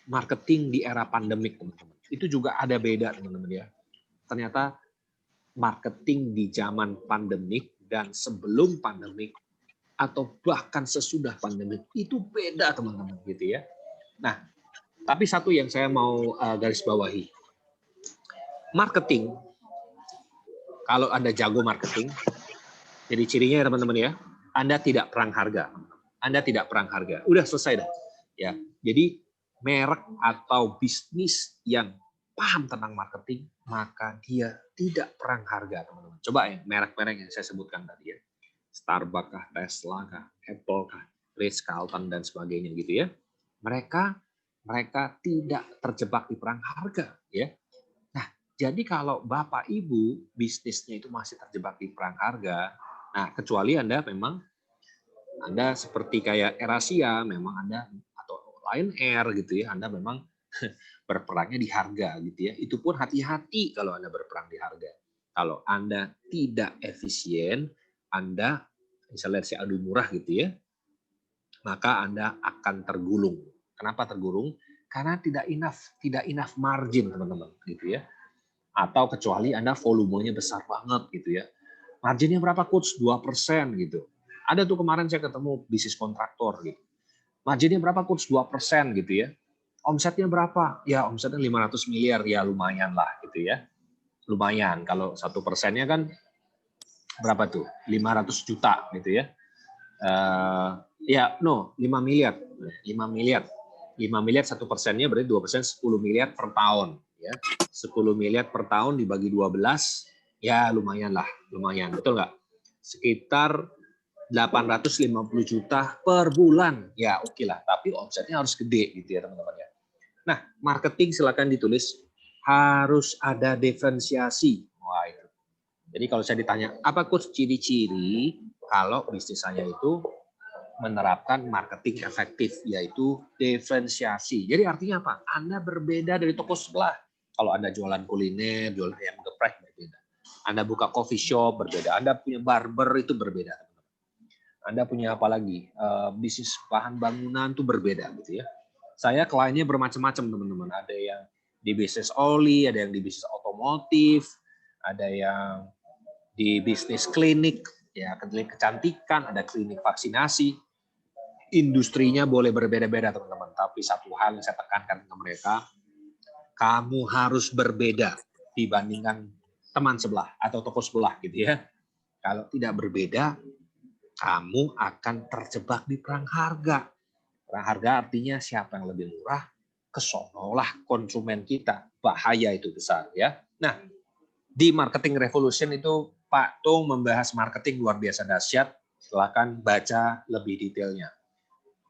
marketing di era pandemik, teman-teman. Itu juga ada beda, teman-teman, ya. Ternyata marketing di zaman pandemik dan sebelum pandemik atau bahkan sesudah pandemik itu beda, teman-teman, gitu ya. Nah, tapi satu yang saya mau garis bawahi. Marketing, kalau Anda jago marketing, jadi cirinya ya, teman-teman, ya, Anda tidak perang harga. Anda tidak perang harga. Udah selesai dah. Ya. Jadi merek atau bisnis yang paham tentang marketing, maka dia tidak perang harga, teman-teman. Coba ya, merek-merek yang saya sebutkan tadi, ya. Starbucks kah, Tesla kah, Apple kah, Ritz-Carlton dan sebagainya, gitu ya. Mereka tidak terjebak di perang harga, ya. Nah, jadi kalau Bapak Ibu bisnisnya itu masih terjebak di perang harga, nah, kecuali Anda memang Anda seperti kayak AirAsia, memang Anda atau Lion Air gitu ya, Anda memang berperangnya di harga gitu ya. Itu pun hati-hati kalau Anda berperang di harga. Kalau Anda tidak efisien, Anda misalnya si adu murah gitu ya, maka Anda akan tergulung. Kenapa tergulung? Karena tidak enough margin, teman-teman, gitu ya. Atau kecuali Anda volumenya besar banget gitu ya. Marginnya berapa, Coach? 2% gitu. Ada tuh kemarin saya ketemu bisnis kontraktor gitu. Marginnya berapa, Coach? 2% gitu ya. Omsetnya berapa? Ya omsetnya 500 miliar, ya lumayan lah gitu ya. Lumayan, kalau 1%-nya kan berapa tuh? 500 juta gitu ya. 5 miliar. 5 miliar. 5 miliar 1%-nya berarti 2% 10 miliar per tahun. Ya. 10 miliar per tahun dibagi 12, ya lumayan lah, lumayan, betul nggak? Sekitar 850 juta per bulan, ya oke lah, tapi omsetnya harus gede gitu ya, teman-teman ya. Nah, marketing silakan ditulis, harus ada diferensiasi. Wah, itu. Jadi kalau saya ditanya, apa Coach ciri-ciri kalau bisnis saya itu menerapkan marketing efektif, yaitu diferensiasi. Jadi artinya apa? Anda berbeda dari toko sebelah. Kalau Anda jualan kuliner, jualan ayam geprek, berbeda. Anda buka coffee shop, berbeda. Anda punya barber, itu berbeda. Anda punya apa lagi? Bisnis bahan bangunan, itu berbeda, gitu ya. Saya kliennya bermacam-macam, teman-teman. Ada yang di bisnis oli, ada yang di bisnis otomotif, ada yang di bisnis klinik, ya, klinik kecantikan, ada klinik vaksinasi. Industrinya boleh berbeda-beda, teman-teman. Tapi satu hal yang saya tekankan ke mereka, kamu harus berbeda dibandingkan teman sebelah atau toko sebelah gitu ya. Kalau tidak berbeda, kamu akan terjebak di perang harga. Perang harga artinya siapa yang lebih murah, kesonolah konsumen kita. Bahaya itu besar ya. Nah, di Marketing Revolution itu Pak Tung membahas marketing luar biasa dahsyat. Silakan baca lebih detailnya.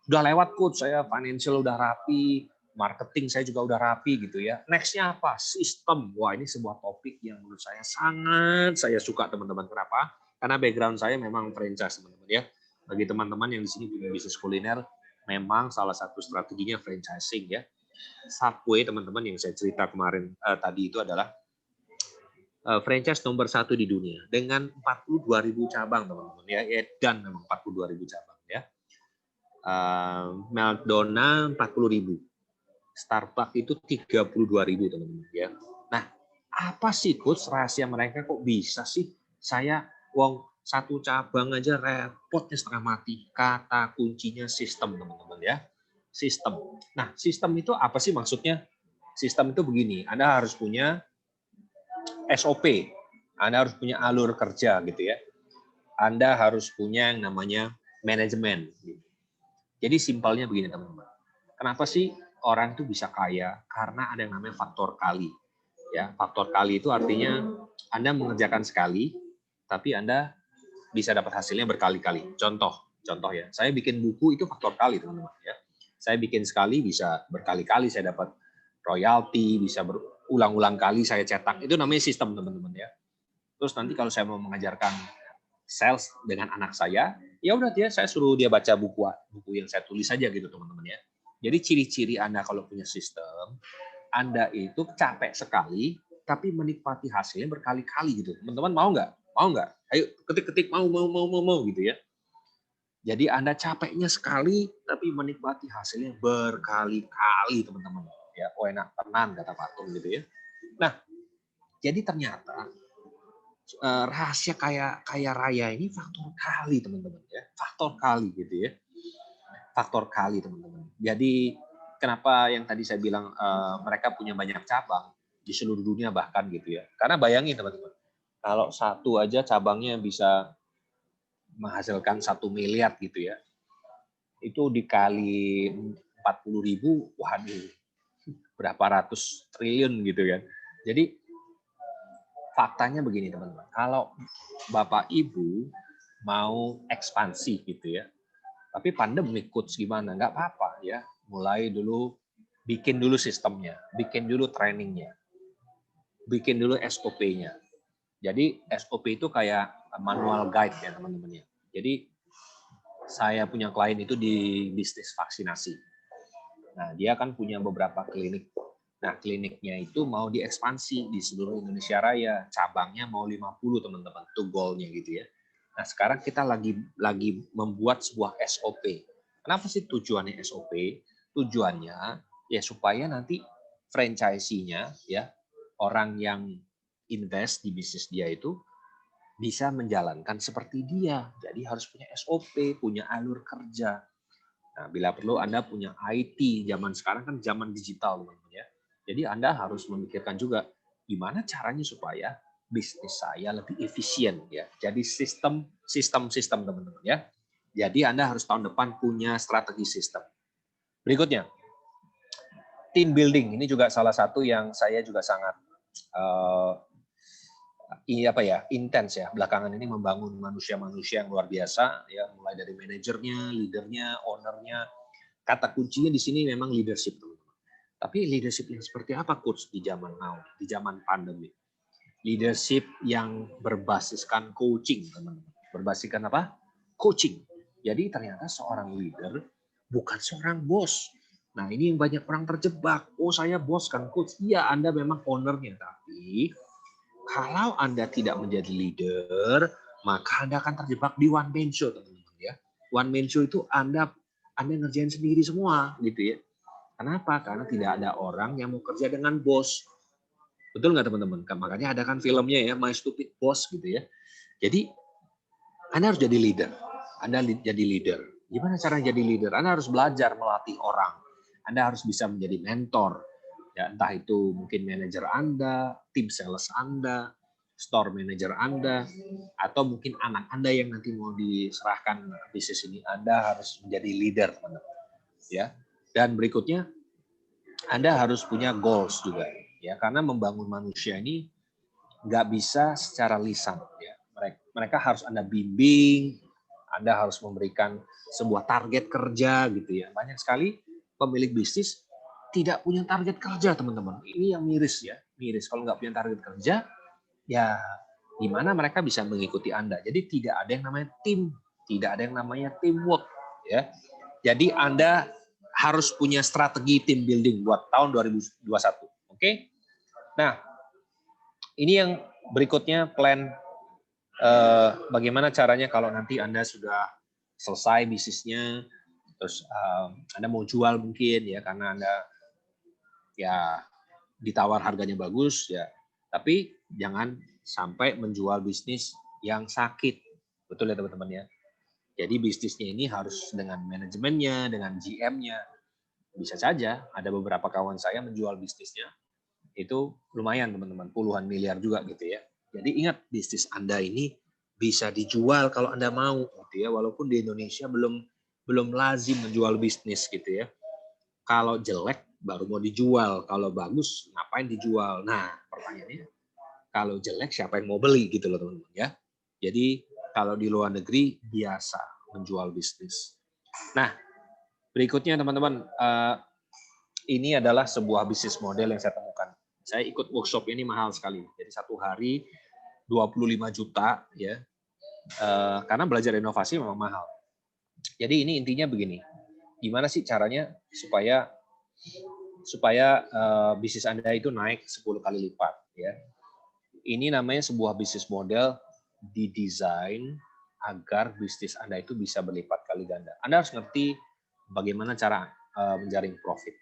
Udah lewat, Coach, saya financial udah rapi, marketing saya juga udah rapi gitu ya. Next-nya apa? Sistem. Wah, ini sebuah topik yang menurut saya sangat saya suka, teman-teman. Kenapa? Karena background saya memang franchise, teman-teman ya. Bagi teman-teman yang di sini punya bisnis kuliner, memang salah satu strateginya franchising ya. Subway, teman-teman, yang saya cerita kemarin tadi itu adalah franchise nomor 1 di dunia dengan 42.000 cabang, teman-teman ya. Dan memang 42.000 cabang ya. McDonald 40.000, Starbucks itu 32.000, teman-teman ya. Nah, apa sih Coach rahasia mereka kok bisa sih saya satu cabang aja repotnya setengah mati? Kata kuncinya sistem, teman-teman ya. Sistem. Nah, sistem itu apa sih maksudnya? Sistem itu begini, Anda harus punya SOP, Anda harus punya alur kerja gitu ya. Anda harus punya yang namanya manajemen. Jadi simpelnya begini, teman-teman. Kenapa sih orang itu bisa kaya? Karena ada yang namanya faktor kali. Ya, faktor kali itu artinya Anda mengerjakan sekali, tapi Anda bisa dapat hasilnya berkali-kali. Contoh, Contoh ya, saya bikin buku itu faktor kali teman-teman ya. Saya bikin sekali bisa berkali-kali saya dapat royalti, bisa berulang-ulang kali saya cetak. Itu namanya sistem teman-teman ya. Terus nanti kalau saya mau mengajarkan sales dengan anak saya, ya udah saya suruh dia baca buku yang saya tulis saja gitu teman-teman ya. Jadi ciri-ciri Anda kalau punya sistem, Anda itu capek sekali, tapi menikmati hasilnya berkali-kali gitu. Teman-teman mau nggak? Mau nggak? Ayo ketik-ketik mau gitu ya. Jadi Anda capeknya sekali, tapi menikmati hasilnya berkali-kali teman-teman. Ya, oh enak tenan kata Pak Tung gitu ya. Nah, jadi ternyata rahasia kaya raya ini faktor kali teman-teman ya, faktor kali gitu ya, faktor kali teman-teman. Jadi kenapa yang tadi saya bilang mereka punya banyak cabang di seluruh dunia bahkan gitu ya, karena bayangin teman-teman, kalau satu aja cabangnya bisa menghasilkan 1 miliar gitu ya, itu dikali 40.000, waduh, berapa ratus triliun gitu kan. Jadi faktanya begini teman-teman, kalau Bapak Ibu mau ekspansi gitu ya, tapi pandemi coach gimana, nggak apa-apa ya, mulai dulu, bikin dulu sistemnya, bikin dulu trainingnya, bikin dulu SOP-nya. Jadi SOP itu kayak manual guide ya teman-teman ya. Jadi saya punya klien itu di bisnis vaksinasi. Nah, dia kan punya beberapa klinik. Nah, kliniknya itu mau diekspansi di seluruh Indonesia Raya. Cabangnya mau 50 teman-teman. Itu goal-nya gitu ya. Nah, sekarang kita lagi membuat sebuah SOP. Kenapa sih tujuannya SOP? Tujuannya ya supaya nanti franchisee-nya ya, orang yang invest di bisnis dia itu bisa menjalankan seperti dia. Jadi harus punya SOP, punya alur kerja. Nah, bila perlu Anda punya IT. Zaman sekarang kan zaman digital, teman-teman ya. Jadi Anda harus memikirkan juga gimana caranya supaya bisnis saya lebih efisien ya. Jadi sistem teman-teman ya. Jadi Anda harus tahun depan punya strategi sistem. Berikutnya, team building. Ini juga salah satu yang saya juga sangat intens ya, belakangan ini membangun manusia-manusia yang luar biasa ya, mulai dari manajernya, leadernya, ownernya. Kata kuncinya di sini memang leadership, teman-teman. Tapi leadership yang seperti apa coach di zaman now, di zaman pandemi? Leadership yang berbasiskan coaching, teman-teman. Berbasiskan apa? Coaching. Jadi ternyata seorang leader bukan seorang bos. Nah, ini yang banyak orang terjebak. Oh, saya bos kan coach. Iya, Anda memang ownernya, tapi kalau Anda tidak menjadi leader, maka Anda akan terjebak di one man show, teman-teman ya. One man show itu Anda ngerjain sendiri semua, gitu ya. Kenapa? Karena tidak ada orang yang mau kerja dengan bos. Betul nggak teman-teman? Makanya ada kan filmnya ya, My Stupid Boss gitu ya. Jadi Anda harus jadi leader. Anda jadi leader. Gimana cara jadi leader? Anda harus belajar melatih orang. Anda harus bisa menjadi mentor. Ya, entah itu mungkin manajer Anda, tim sales Anda, store manager Anda, atau mungkin anak Anda yang nanti mau diserahkan bisnis ini. Anda harus menjadi leader, teman-teman. Ya. Dan berikutnya, Anda harus punya goals juga. Ya, karena membangun manusia ini nggak bisa secara lisan. Ya. Mereka harus Anda bimbing, Anda harus memberikan sebuah target kerja gitu ya. Banyak sekali pemilik bisnis tidak punya target kerja, teman-teman. Ini yang miris ya, miris. Kalau nggak punya target kerja, ya gimana mereka bisa mengikuti Anda? Jadi tidak ada yang namanya tim, tidak ada yang namanya teamwork, ya. Jadi Anda harus punya strategi team building buat tahun 2021, oke? Nah, ini yang berikutnya plan bagaimana caranya kalau nanti Anda sudah selesai bisnisnya, terus Anda mau jual mungkin ya karena Anda ya ditawar harganya bagus ya, tapi jangan sampai menjual bisnis yang sakit, betul ya teman-teman ya. Jadi bisnisnya ini harus dengan manajemennya, dengan GM-nya. Bisa saja ada beberapa kawan saya menjual bisnisnya itu lumayan teman-teman, puluhan miliar juga gitu ya. Jadi ingat bisnis Anda ini bisa dijual kalau Anda mau gitu ya, walaupun di Indonesia belum lazim menjual bisnis gitu ya. Kalau jelek baru mau dijual, kalau bagus ngapain dijual? Nah, pertanyaannya kalau jelek siapa yang mau beli gitu loh teman-teman ya. Jadi kalau di luar negeri biasa menjual bisnis. Nah, berikutnya teman-teman, ini adalah sebuah bisnis model yang saya temukan. Saya ikut workshop ini mahal sekali. Jadi satu hari 25 juta ya. Karena belajar inovasi memang mahal. Jadi ini intinya begini. Gimana sih caranya supaya bisnis Anda itu naik 10 kali lipat ya. Ini namanya sebuah bisnis model didesain agar bisnis Anda itu bisa berlipat kali ganda. Anda harus ngerti bagaimana cara menjaring profit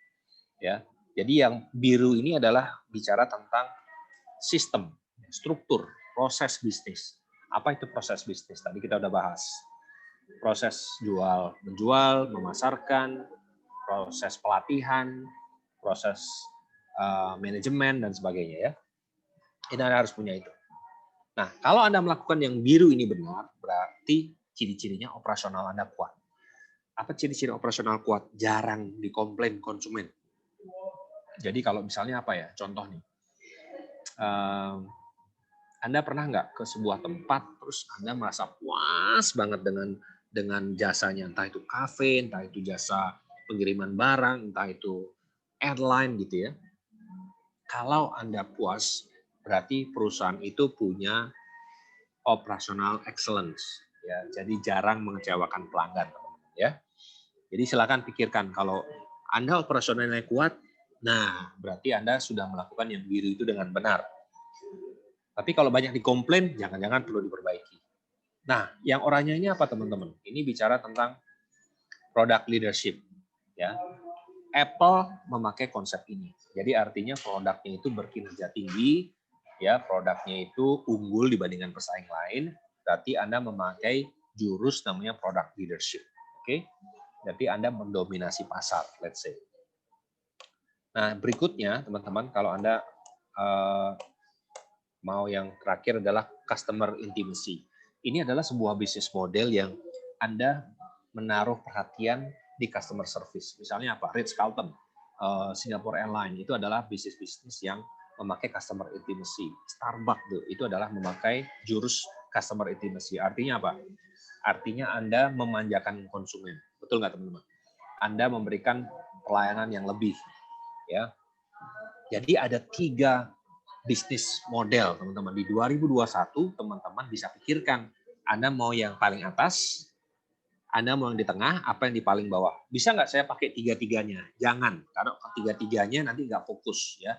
ya. Jadi yang biru ini adalah bicara tentang sistem, struktur, proses bisnis. Apa itu proses bisnis? Tadi kita udah bahas. Proses menjual, memasarkan, proses pelatihan, proses manajemen dan sebagainya ya. Ini Anda harus punya itu. Nah, kalau Anda melakukan yang biru ini benar, berarti ciri-cirinya operasional Anda kuat. Apa ciri-ciri operasional kuat? Jarang dikomplain konsumen. Jadi kalau misalnya apa ya, contoh nih, Anda pernah nggak ke sebuah tempat, terus Anda merasa puas banget dengan jasanya, entah itu kafe, entah itu jasa pengiriman barang, entah itu airline gitu ya. Kalau Anda puas, berarti perusahaan itu punya operational excellence. Ya, jadi jarang mengecewakan pelanggan, teman-teman ya. Jadi silakan pikirkan kalau Anda operasionalnya kuat, nah berarti Anda sudah melakukan yang biru itu dengan benar. Tapi kalau banyak dikomplain, jangan-jangan perlu diperbaiki. Nah, yang oranye ini apa teman-teman? Ini bicara tentang product leadership. Ya, Apple memakai konsep ini. Jadi artinya produknya itu berkinerja tinggi, ya produknya itu unggul dibandingkan pesaing lain. Berarti Anda memakai jurus namanya product leadership. Oke, jadi Anda mendominasi pasar, let's say. Nah, berikutnya teman-teman, kalau Anda mau yang terakhir adalah customer intimacy. Ini adalah sebuah bisnis model yang Anda menaruh perhatian di customer service. Misalnya apa? Ritz-Carlton, Singapore Airlines, itu adalah bisnis-bisnis yang memakai customer intimacy. Starbucks itu adalah memakai jurus customer intimacy. Artinya apa? Artinya Anda memanjakan konsumen. Betul nggak teman-teman? Anda memberikan pelayanan yang lebih. Ya. Jadi ada 3 bisnis model, teman-teman. Di 2021, teman-teman bisa pikirkan, Anda mau yang paling atas, Anda mau yang di tengah, apa yang di paling bawah. Bisa nggak saya pakai 3-tiganya? Jangan, karena 3-tiganya nanti nggak fokus. Ya.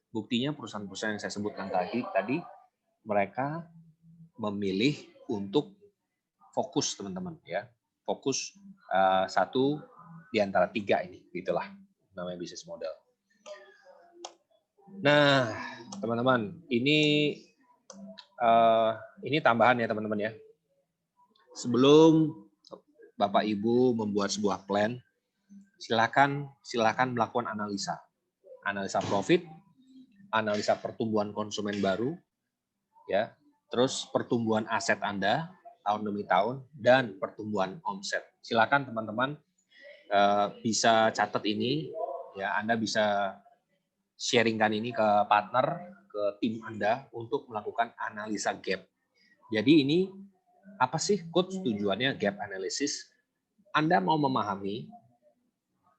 Buktinya perusahaan-perusahaan yang saya sebutkan tadi mereka memilih untuk fokus, teman-teman. Ya. Fokus satu di antara 3 ini. Itulah namanya bisnis model. Nah, teman-teman, ini tambahan ya teman-teman ya. Sebelum Bapak Ibu membuat sebuah plan, silakan melakukan analisa profit, analisa pertumbuhan konsumen baru, ya, terus pertumbuhan aset Anda tahun demi tahun dan pertumbuhan omset. Silakan teman-teman bisa catat ini, ya, Anda bisa sharingkan ini ke partner, ke tim Anda untuk melakukan analisa gap. Jadi ini apa sih coach tujuannya gap analysis? Anda mau memahami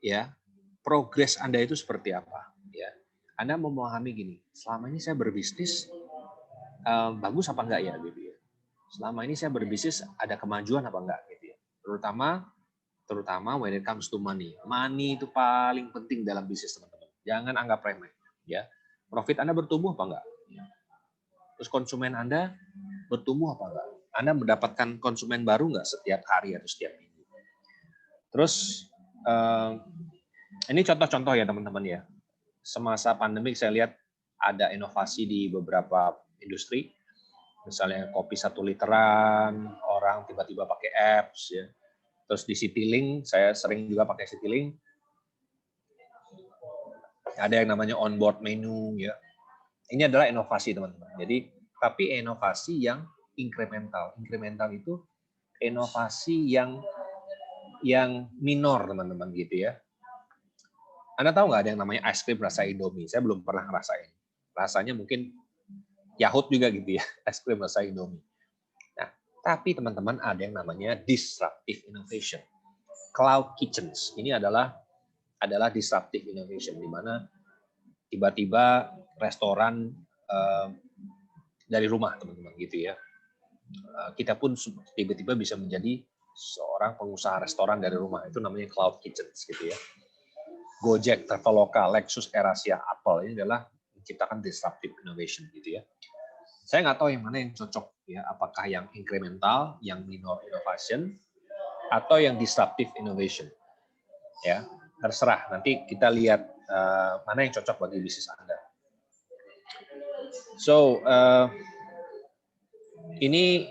ya progres Anda itu seperti apa ya. Anda mau memahami gini, selama ini saya berbisnis bagus apa enggak ya gitu ya. Selama ini saya berbisnis ada kemajuan apa enggak gitu ya. Terutama when it comes to money. Money itu paling penting dalam bisnis teman-teman. Jangan anggap remeh ya. Profit Anda bertumbuh apa enggak? Terus konsumen Anda bertumbuh apa enggak? Anda mendapatkan konsumen baru enggak setiap hari atau setiap minggu? Terus ini contoh-contoh ya teman-teman ya. Semasa pandemik saya lihat ada inovasi di beberapa industri. Misalnya kopi 1 literan, orang tiba-tiba pakai apps ya. Terus di Citylink, saya sering juga pakai Citylink. Ada yang namanya onboard menu ya. Ini adalah inovasi teman-teman. Jadi tapi inovasi yang incremental. Incremental itu inovasi yang minor teman-teman gitu ya. Anda tahu nggak ada yang namanya ice cream rasa Indomie? Saya belum pernah ngerasain. Rasanya mungkin Yahut juga gitu ya, es krim rasa Indomie. Nah, Tapi teman-teman ada yang namanya disruptive innovation. Cloud kitchens ini adalah disruptive innovation, di mana tiba-tiba restoran dari rumah, teman-teman, gitu ya. Kita pun tiba-tiba bisa menjadi seorang pengusaha restoran dari rumah. Itu namanya cloud kitchens, gitu ya. Gojek, Traveloka, Lexus, AirAsia, Apple ini adalah menciptakan disruptive innovation, gitu ya. Saya nggak tahu yang mana yang cocok, ya. Apakah yang incremental, yang minor innovation, atau yang disruptive innovation, ya. Terserah. Nanti kita lihat mana yang cocok bagi bisnis Anda. So, ini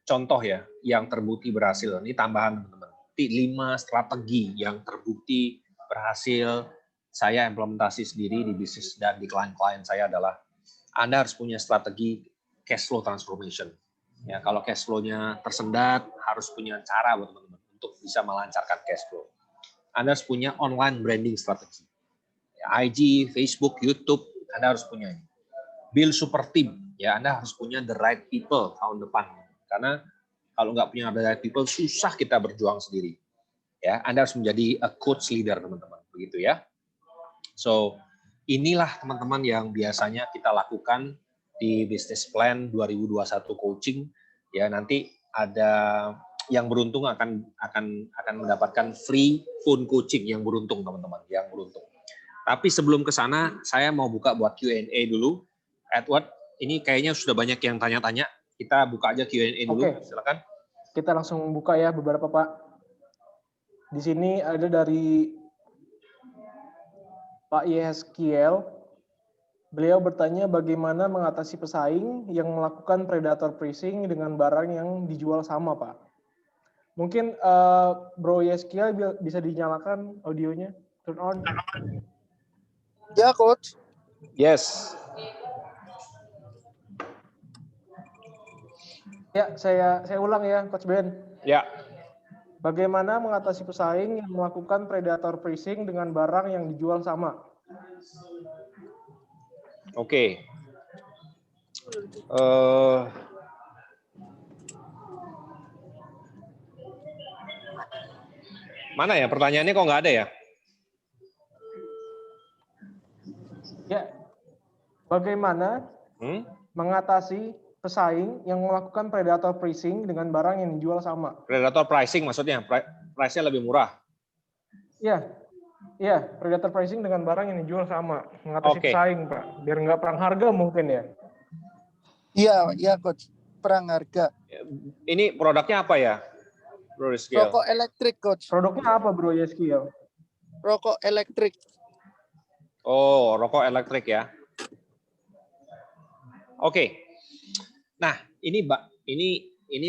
contoh ya yang terbukti berhasil. Ini tambahan, teman-teman. 5 strategi yang terbukti berhasil saya implementasi sendiri di bisnis dan di klien-klien saya adalah Anda harus punya strategi cash flow transformation. Ya, kalau cash flow-nya tersendat, harus punya cara buat teman-teman untuk bisa melancarkan cash flow. Anda harus punya online branding strategi. Ya, IG, Facebook, YouTube, Anda harus punya ini. Build super team. Ya, Anda harus punya the right people tahun depan. Karena kalau nggak punya the right people, susah kita berjuang sendiri. Ya, Anda harus menjadi a coach leader, teman-teman. Begitu ya. So, inilah teman-teman yang biasanya kita lakukan di Business Plan 2021 Coaching. Ya, nanti ada yang beruntung akan mendapatkan free phone coaching yang beruntung, teman-teman, yang beruntung. Tapi sebelum ke sana, saya mau buka buat Q&A dulu. Edward, ini kayaknya sudah banyak yang tanya-tanya. Kita buka aja Q&A dulu. Oke. Silakan. Kita langsung buka ya beberapa, Pak. Di sini ada dari Pak Yeskiel. Beliau bertanya bagaimana mengatasi pesaing yang melakukan predator pricing dengan barang yang dijual sama, Pak. Mungkin Bro Yeskiel bisa dinyalakan audionya, turn on. Ya, Coach. Yes. Ya, saya ulang ya, Coach Ben. Ya. Bagaimana mengatasi pesaing yang melakukan predator pricing dengan barang yang dijual sama? Oke. Mana ya pertanyaannya kok nggak ada ya? Ya, bagaimana mengatasi pesaing yang melakukan predator pricing dengan barang yang dijual sama? Predator pricing maksudnya, price-nya lebih murah. Iya, predator pricing dengan barang yang dijual sama, mengatasi pesaing, Pak. Biar nggak perang harga mungkin ya? Iya, Coach. Perang harga. Ini produknya apa ya, Bro Yeskiel? Rokok elektrik, Coach. Produknya apa, Bro Yeskiel? Rokok elektrik. Oh, rokok elektrik ya. Oke. Nah, ini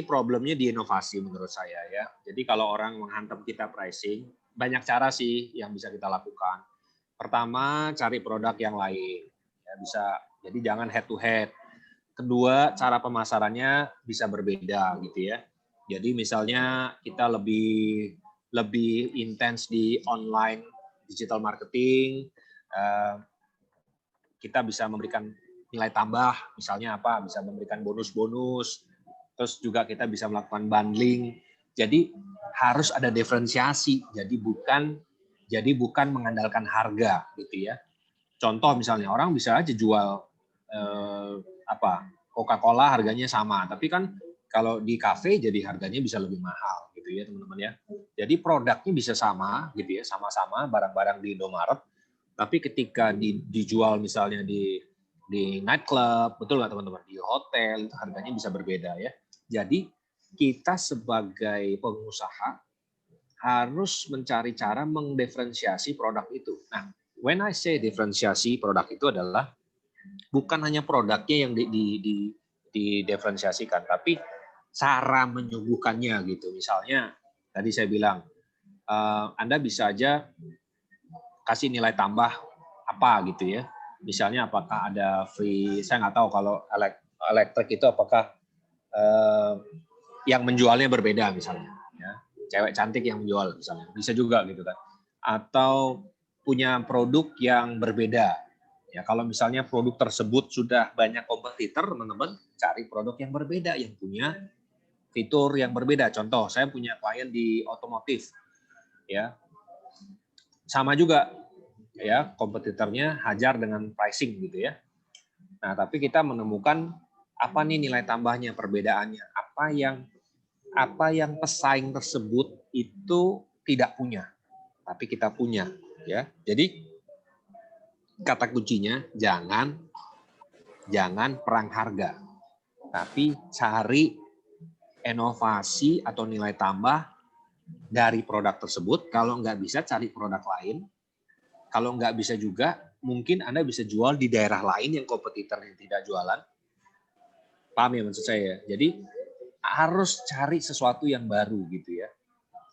problemnya di inovasi menurut saya ya. Jadi kalau orang menghantam kita pricing, banyak cara sih yang bisa kita lakukan. Pertama, cari produk yang lain. Ya, bisa. Jadi jangan head to head. Kedua, cara pemasarannya bisa berbeda gitu ya. Jadi misalnya kita lebih intens di online digital marketing, kita bisa memberikan nilai tambah, misalnya apa? Bisa memberikan bonus-bonus. Terus juga kita bisa melakukan bundling. Jadi harus ada diferensiasi. Jadi bukan mengandalkan harga gitu ya. Contoh misalnya orang bisa aja jual Coca-Cola harganya sama, tapi kan kalau di kafe jadi harganya bisa lebih mahal gitu ya, teman-teman ya. Jadi produknya bisa sama gitu ya, sama-sama barang-barang di Indomaret, tapi ketika dijual misalnya di nightclub, betul nggak teman-teman? Di hotel harganya bisa berbeda ya. Jadi kita sebagai pengusaha harus mencari cara mendiferensiasi produk itu. Nah, when I say diferensiasi produk itu adalah bukan hanya produknya yang didiferensiasikan, tapi cara menyuguhkannya gitu. Misalnya tadi saya bilang, Anda bisa aja kasih nilai tambah apa gitu ya. Misalnya apakah ada free, saya nggak tahu kalau elektrik itu apakah yang menjualnya berbeda misalnya, ya. Cewek cantik yang menjual misalnya, bisa juga gitu kan. Atau punya produk yang berbeda. Ya, kalau misalnya produk tersebut sudah banyak kompetitor, teman-teman, cari produk yang berbeda, yang punya fitur yang berbeda. Contoh, saya punya klien di otomotif, ya, sama juga, ya, kompetitornya hajar dengan pricing gitu ya. Nah, tapi kita menemukan apa nih nilai tambahnya, perbedaannya, apa yang pesaing tersebut itu tidak punya, tapi kita punya, ya. Jadi kata kuncinya jangan perang harga, tapi cari inovasi atau nilai tambah dari produk tersebut. Kalau nggak bisa, cari produk lain. Kalau nggak bisa juga, mungkin Anda bisa jual di daerah lain yang kompetitor yang tidak jualan. Paham ya maksud saya? Jadi harus cari sesuatu yang baru gitu ya.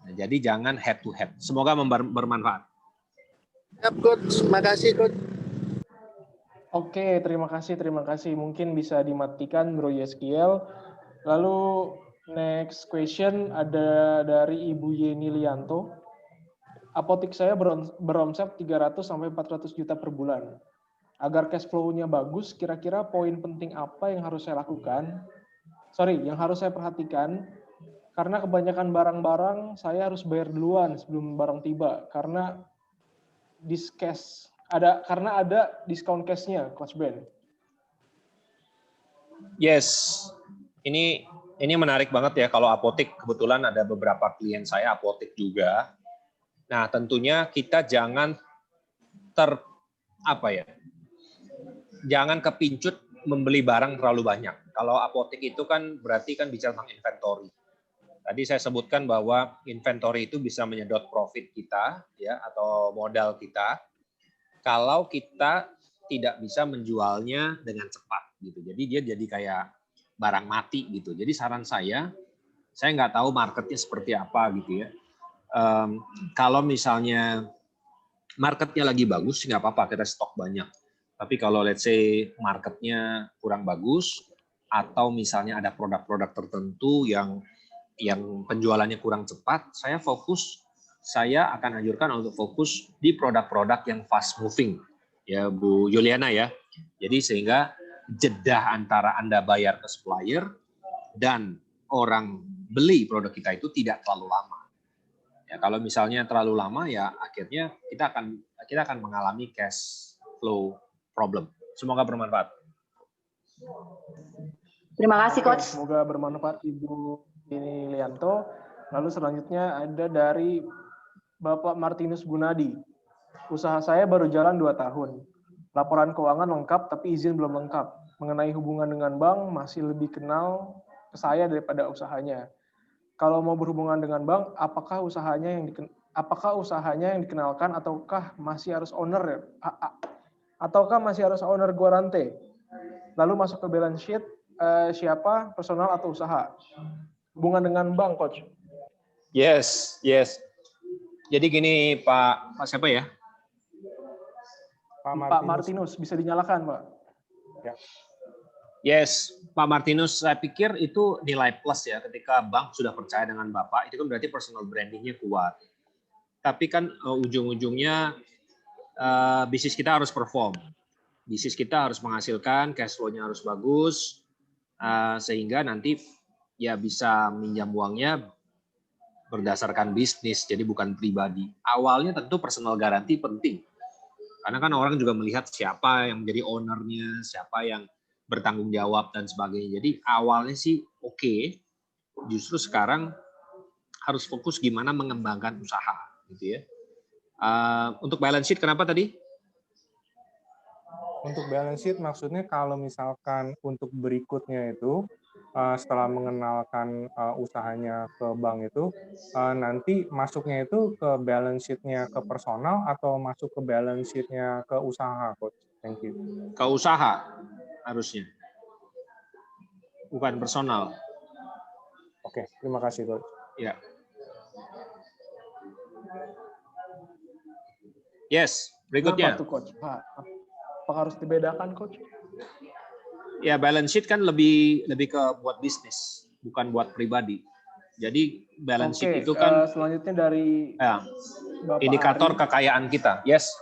Nah, jadi jangan head to head. Semoga bermanfaat. Siap, Coach. Makasih, Coach. Oke, terima kasih. Mungkin bisa dimatikan Bro Yeskiel. Lalu next question ada dari Ibu Yeni Lianto. Apotik saya beromset 300 sampai 400 juta per bulan. Agar cash flow-nya bagus, kira-kira poin penting apa yang harus saya lakukan? Yang harus saya perhatikan, karena kebanyakan barang-barang saya harus bayar duluan sebelum barang tiba, karena karena ada diskon cash-nya, Coach Ben. Yes, ini menarik banget ya. Kalau apotik, kebetulan ada beberapa klien saya apotik juga. Nah, tentunya kita jangan jangan kepincut membeli barang terlalu banyak. Kalau apotik itu kan berarti kan bicara tentang inventory. Tadi saya sebutkan bahwa inventory itu bisa menyedot profit kita, ya, atau modal kita, kalau kita tidak bisa menjualnya dengan cepat gitu. Jadi dia jadi kayak barang mati gitu. Jadi saran saya nggak tahu marketnya seperti apa gitu ya. Kalau misalnya marketnya lagi bagus, nggak apa-apa kita stok banyak. Tapi kalau let's say marketnya kurang bagus, atau misalnya ada produk-produk tertentu yang penjualannya kurang cepat, saya akan anjurkan untuk fokus di produk-produk yang fast moving, ya Bu Yuliana ya. Jadi sehingga jeda antara Anda bayar ke supplier dan orang beli produk kita itu tidak terlalu lama. Ya, kalau misalnya terlalu lama, ya akhirnya kita akan mengalami cash flow problem. Semoga bermanfaat. Terima kasih, Coach. Semoga bermanfaat Ibu Yeni Lianto. Lalu selanjutnya ada dari Bapak Martinus Gunadi. Usaha saya baru jalan 2 tahun. Laporan keuangan lengkap, tapi izin belum lengkap. Mengenai hubungan dengan bank, masih lebih kenal ke saya daripada usahanya. Kalau mau berhubungan dengan bank, apakah usahanya yang dikenalkan ataukah masih harus owner guarante? Lalu masuk ke balance sheet, siapa, personal atau usaha? Hubungan dengan bank, Coach. Yes. Jadi gini Pak siapa ya? Pak Martinus, bisa dinyalakan, Pak. Ya. Yes, Pak Martinus, saya pikir itu nilai plus ya ketika bank sudah percaya dengan Bapak, itu kan berarti personal branding-nya kuat. Tapi kan ujung-ujungnya bisnis kita harus perform. Bisnis kita harus menghasilkan, cash flow-nya harus bagus, sehingga nanti ya bisa minjam uangnya berdasarkan bisnis, jadi bukan pribadi. Awalnya tentu personal guarantee penting. Karena kan orang juga melihat siapa yang menjadi ownernya, siapa yang bertanggung jawab dan sebagainya. Jadi awalnya sih oke. Justru sekarang harus fokus gimana mengembangkan usaha, gitu ya. Untuk balance sheet kenapa tadi? Untuk balance sheet maksudnya kalau misalkan untuk berikutnya itu setelah mengenalkan usahanya ke bank itu nanti masuknya itu ke balance sheet-nya ke personal atau masuk ke balance sheet-nya ke usaha, Coach? Thank you. Ke usaha harusnya. Bukan personal. Oke, terima kasih, Coach. Ya. Yes, berikutnya. Kenapa tuh, Coach? Apa harus dibedakan, Coach? Ya, balance sheet kan lebih ke buat bisnis, bukan buat pribadi. Jadi balance sheet itu kan selanjutnya dari Bapak indikator Ari. kekayaan kita. Yes.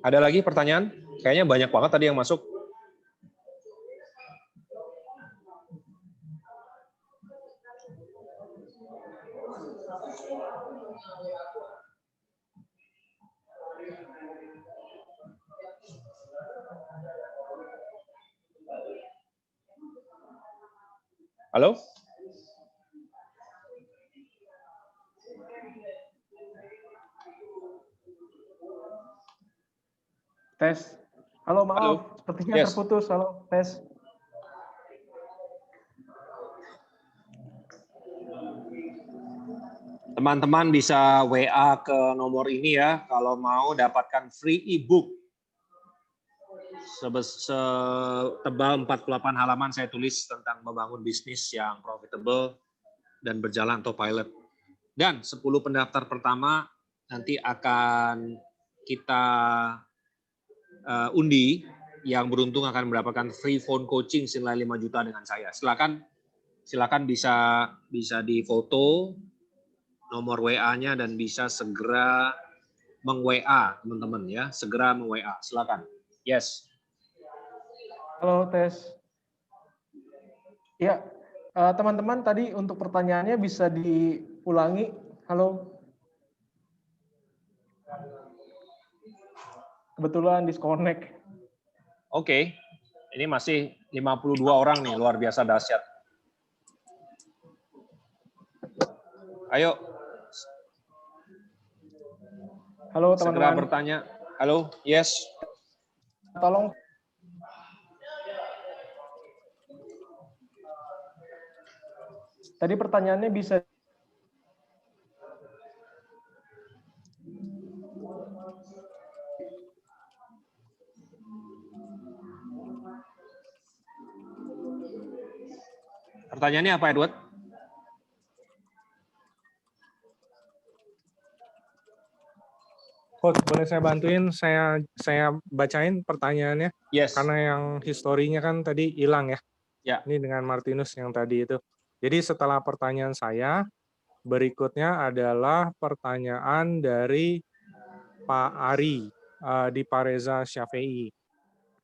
Ada lagi pertanyaan? Kayaknya banyak banget tadi yang masuk. Halo? Tes. Halo, maaf. Halo. Sepertinya Yes. terputus. Halo, tes. Teman-teman bisa WA ke nomor ini ya, kalau mau dapatkan free ebook. Setebal 48 halaman saya tulis tentang membangun bisnis yang profitable dan berjalan autopilot. Dan 10 pendaftar pertama nanti akan kita undi, yang beruntung akan mendapatkan free phone coaching senilai 5 juta dengan saya. Silakan bisa difoto nomor WA-nya dan bisa segera meng-WA teman-teman ya, segera meng-WA. Silakan. Yes. Halo, tes. Ya, teman-teman tadi untuk pertanyaannya bisa diulangi. Halo. Kebetulan disconnect. Oke. Ini masih 52 orang nih, luar biasa dahsyat. Ayo. Halo, Segera teman-teman. bertanya. Halo, yes. Tolong. Tadi pertanyaannya bisa Pertanyaannya apa, Edward? Coach, boleh saya bantuin? Saya bacain pertanyaannya. Yes. Karena yang historinya kan tadi hilang ya. Ya. Ini dengan Martinus yang tadi itu. Jadi setelah pertanyaan saya, berikutnya adalah pertanyaan dari Pak Ari di Pareza Syafei.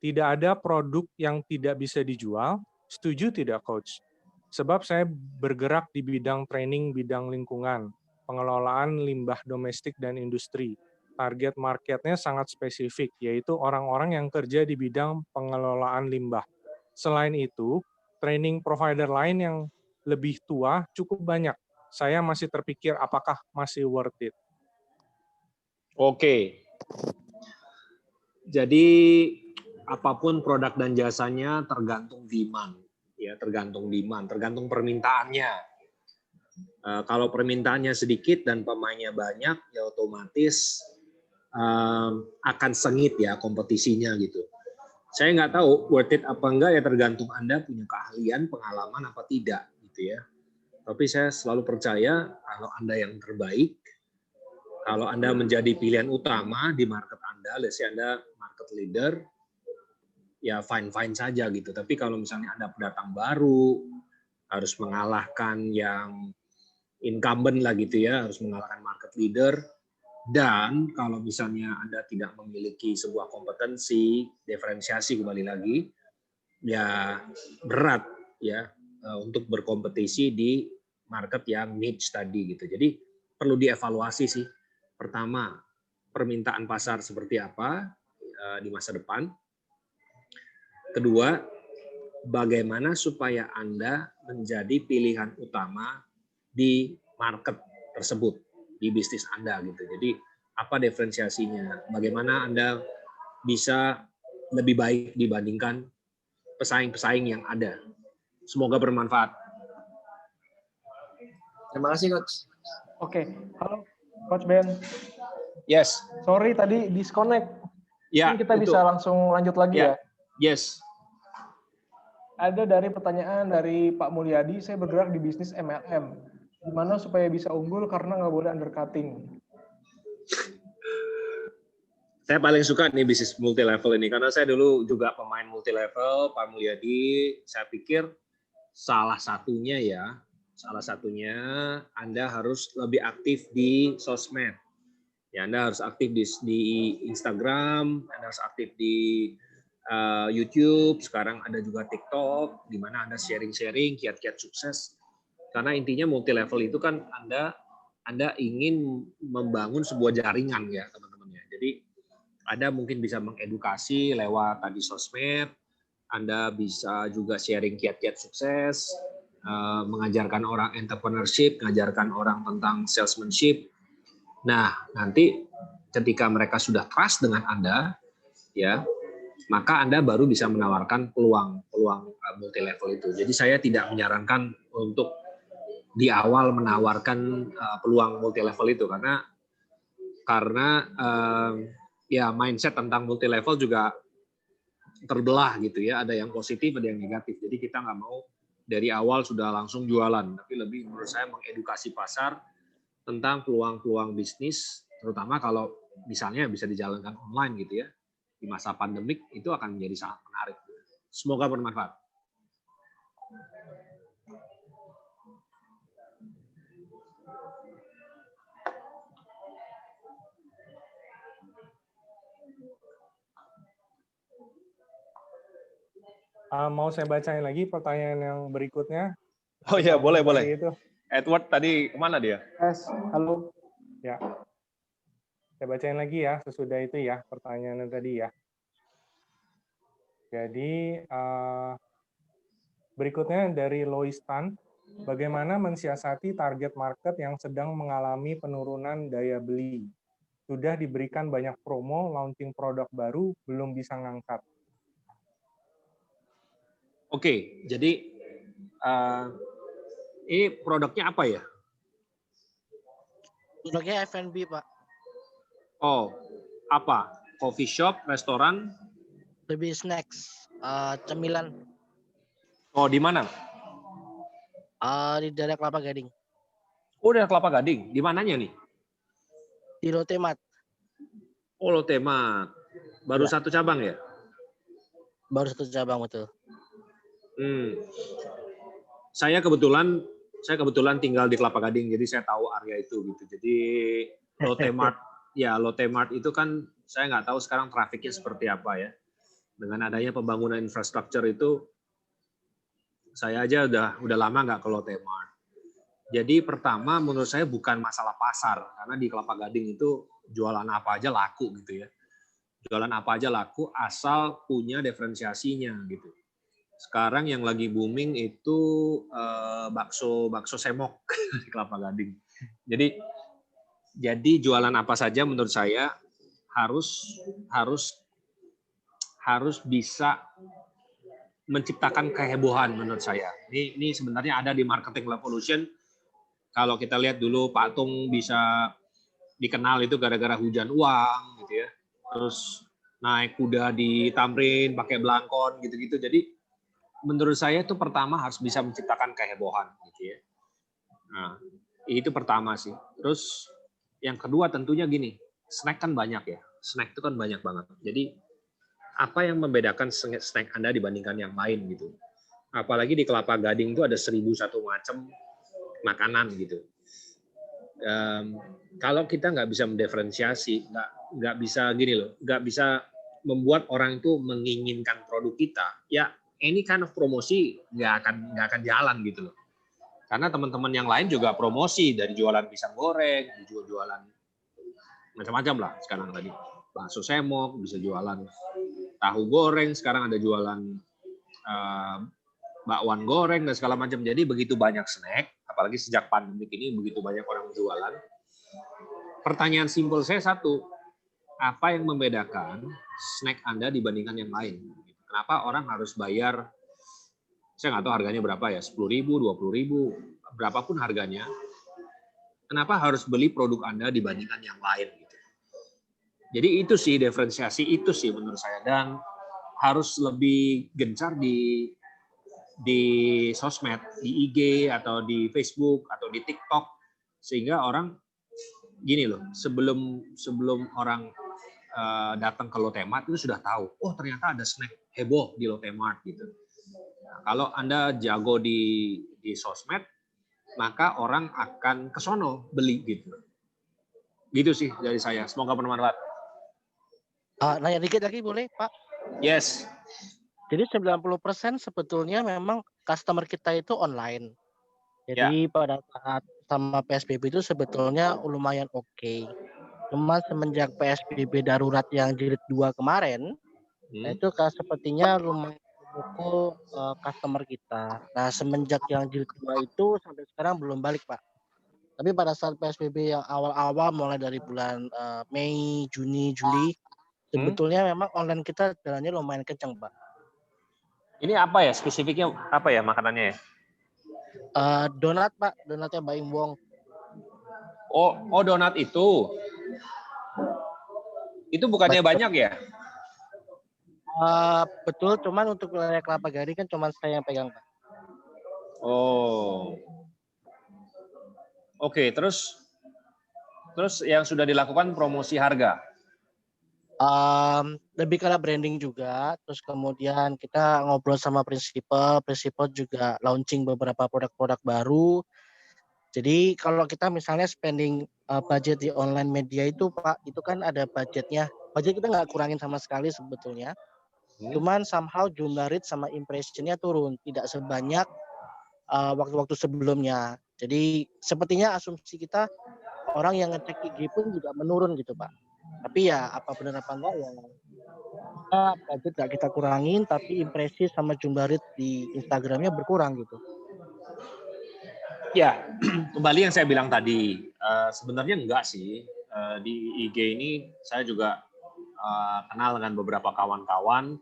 Tidak ada produk yang tidak bisa dijual, setuju tidak Coach? Sebab saya bergerak di bidang training, bidang lingkungan, pengelolaan limbah domestik dan industri. Target marketnya sangat spesifik, yaitu orang-orang yang kerja di bidang pengelolaan limbah. Selain itu, training provider lain yang lebih tua cukup banyak. Saya masih terpikir apakah masih worth it. Oke. Jadi apapun produk dan jasanya tergantung demand, ya tergantung demand, tergantung permintaannya. Kalau permintaannya sedikit dan pemainnya banyak, ya otomatis akan sengit ya kompetisinya gitu. Saya nggak tahu worth it apa enggak, ya tergantung Anda punya keahlian, pengalaman apa tidak gitu ya. Tapi saya selalu percaya kalau Anda yang terbaik, kalau Anda menjadi pilihan utama di market Anda, let's say Anda market leader, ya fine-fine saja gitu. Tapi kalau misalnya Anda pendatang baru, harus mengalahkan yang incumbent lah gitu ya, harus mengalahkan market leader, dan kalau misalnya Anda tidak memiliki sebuah kompetensi, diferensiasi kembali lagi, ya berat ya untuk berkompetisi di market yang niche tadi gitu. Jadi perlu dievaluasi sih. Pertama, permintaan pasar seperti apa di masa depan. Kedua, bagaimana supaya Anda menjadi pilihan utama di market tersebut, di bisnis Anda gitu. Jadi apa diferensiasinya? Bagaimana Anda bisa lebih baik dibandingkan pesaing-pesaing yang ada. Semoga bermanfaat. Terima kasih, Coach. Oke. Halo, Coach Ben. Yes. Sorry tadi disconnect. Ya, Mungkin kita itu. bisa langsung lanjut lagi ya. Yes. Ada dari pertanyaan dari Pak Mulyadi, saya bergerak di bisnis MLM. Gimana supaya bisa unggul karena nggak boleh undercutting? Saya paling suka nih bisnis multi level ini karena saya dulu juga pemain multi level. Pak Mulyadi, saya pikir salah satunya Anda harus lebih aktif di sosmed. Ya, Anda harus aktif di Instagram, Anda harus aktif di YouTube, sekarang ada juga TikTok, di mana Anda sharing-sharing kiat-kiat sukses. Karena intinya multi level itu kan Anda ingin membangun sebuah jaringan ya teman-teman ya. Jadi Anda mungkin bisa mengedukasi lewat tadi sosmed, Anda bisa juga sharing kiat-kiat sukses, mengajarkan orang entrepreneurship, mengajarkan orang tentang salesmanship. Nah, nanti ketika mereka sudah trust dengan Anda, ya, maka Anda baru bisa menawarkan peluang multi level itu. Jadi saya tidak menyarankan untuk di awal menawarkan peluang multi level itu karena ya mindset tentang multi level juga terbelah gitu ya. Ada yang positif, ada yang negatif. Jadi kita nggak mau dari awal sudah langsung jualan, tapi lebih menurut saya mengedukasi pasar tentang peluang-peluang bisnis, terutama kalau misalnya bisa dijalankan online gitu ya, di masa pandemik itu akan menjadi sangat menarik. Semoga bermanfaat. Mau saya bacain lagi pertanyaan yang berikutnya? Oh iya, boleh. Itu. Edward tadi kemana dia? Halo. Ya. Saya bacain lagi ya, sesudah itu ya, pertanyaannya tadi ya. Jadi, berikutnya dari Lois Tan, bagaimana mensiasati target market yang sedang mengalami penurunan daya beli? Sudah diberikan banyak promo, launching produk baru, belum bisa ngangkat. Oke, jadi ini produknya apa ya? Produknya F&B, Pak. Oh, apa? Coffee shop, restoran? Lebih snacks, cemilan. Oh, di mana? Di daerah Kelapa Gading. Oh, daerah Kelapa Gading. Di mananya nih? Di Lotte Mart. Oh, Lotte Mart. Baru Ya. satu cabang ya? Baru satu cabang, betul. Saya kebetulan tinggal di Kelapa Gading, jadi saya tahu area itu gitu. Jadi Lotte Mart, ya Lotte Mart itu kan saya nggak tahu sekarang trafiknya seperti apa ya. Dengan adanya pembangunan infrastruktur itu, saya aja udah lama nggak ke Lotte Mart. Jadi pertama menurut saya bukan masalah pasar, karena di Kelapa Gading itu jualan apa aja laku gitu ya. Jualan apa aja laku asal punya diferensiasinya gitu. Sekarang yang lagi booming itu bakso semok di Kelapa Gading. Jadi jualan apa saja menurut saya harus bisa menciptakan kehebohan menurut saya. Ini sebenarnya ada di Marketing Revolution. Kalau kita lihat dulu Pak Tung bisa dikenal itu gara-gara hujan uang gitu ya. Terus naik kuda di Tamrin pakai belangkon gitu-gitu. Jadi menurut saya itu pertama harus bisa menciptakan kehebohan gitu ya. Nah, itu pertama sih. Terus yang kedua tentunya gini, snack kan banyak ya. Snack itu kan banyak banget. Jadi apa yang membedakan snack Anda dibandingkan yang lain gitu. Apalagi di Kelapa Gading itu ada 1001 macam makanan gitu. Kalau kita nggak bisa mendiferensiasi, nggak bisa gini loh, nggak bisa membuat orang itu menginginkan produk kita, ya any kind of promosi nggak akan jalan gitu loh. Karena teman-teman yang lain juga promosi dari jualan pisang goreng, jualan macam-macam lah sekarang tadi. Bakso semok, bisa jualan tahu goreng, sekarang ada jualan bakwan goreng dan segala macam. Jadi begitu banyak snack, apalagi sejak pandemik ini begitu banyak orang jualan. Pertanyaan simpel saya satu, apa yang membedakan snack Anda dibandingkan yang lain? Kenapa orang harus bayar, saya nggak tahu harganya berapa ya, 10.000, 20.000, berapapun harganya, kenapa harus beli produk Anda dibandingkan yang lain? Gitu. Jadi itu sih diferensiasi, itu sih menurut saya. Dan harus lebih gencar di sosmed, di IG atau di Facebook atau di TikTok, sehingga orang gini loh, sebelum orang datang ke Lotte Mart itu sudah tahu, oh ternyata ada snack heboh di Lotte Mart gitu. Nah, kalau Anda jago di sosmed, maka orang akan ke sono beli gitu. Gitu sih dari saya. Semoga bermanfaat. Nanya dikit lagi boleh, Pak? Yes. Jadi 90% sebetulnya memang customer kita itu online. Jadi pada saat sama PSBB itu sebetulnya lumayan oke. Cuma semenjak PSBB darurat yang jilid 2 kemarin, nah itu sepertinya lumayan memukul customer kita. Nah, semenjak yang jilid 2 itu sampai sekarang belum balik, Pak. Tapi pada saat PSBB yang awal-awal mulai dari bulan Mei, Juni, Juli, sebetulnya memang online kita jalannya lumayan kencang, Pak. Ini apa ya spesifiknya apa ya makanannya ya? Donat, Pak, donatnya Baim Wong. Oh donat itu. Itu bukannya Betul. banyak ya? Betul, cuman untuk wilayah Kelapa Gading kan cuma saya yang pegang, Pak. Oh. Oke, terus yang sudah dilakukan promosi harga. Lebih karena branding juga, terus kemudian kita ngobrol sama prinsipal juga launching beberapa produk-produk baru. Jadi kalau kita misalnya spending budget di online media itu, Pak, itu kan ada budgetnya. Budget kita nggak kurangin sama sekali sebetulnya. Cuman somehow jumlah reach sama impression-nya turun, tidak sebanyak waktu-waktu sebelumnya. Jadi sepertinya asumsi kita orang yang ngecek IG pun juga menurun gitu, Pak. Tapi ya apa benar apa enggak ya, budget nggak kita kurangin, tapi impresi sama jumlah reach di Instagramnya berkurang gitu. Ya, kembali yang saya bilang tadi, sebenarnya enggak sih. Di IG ini saya juga kenal dengan beberapa kawan-kawan,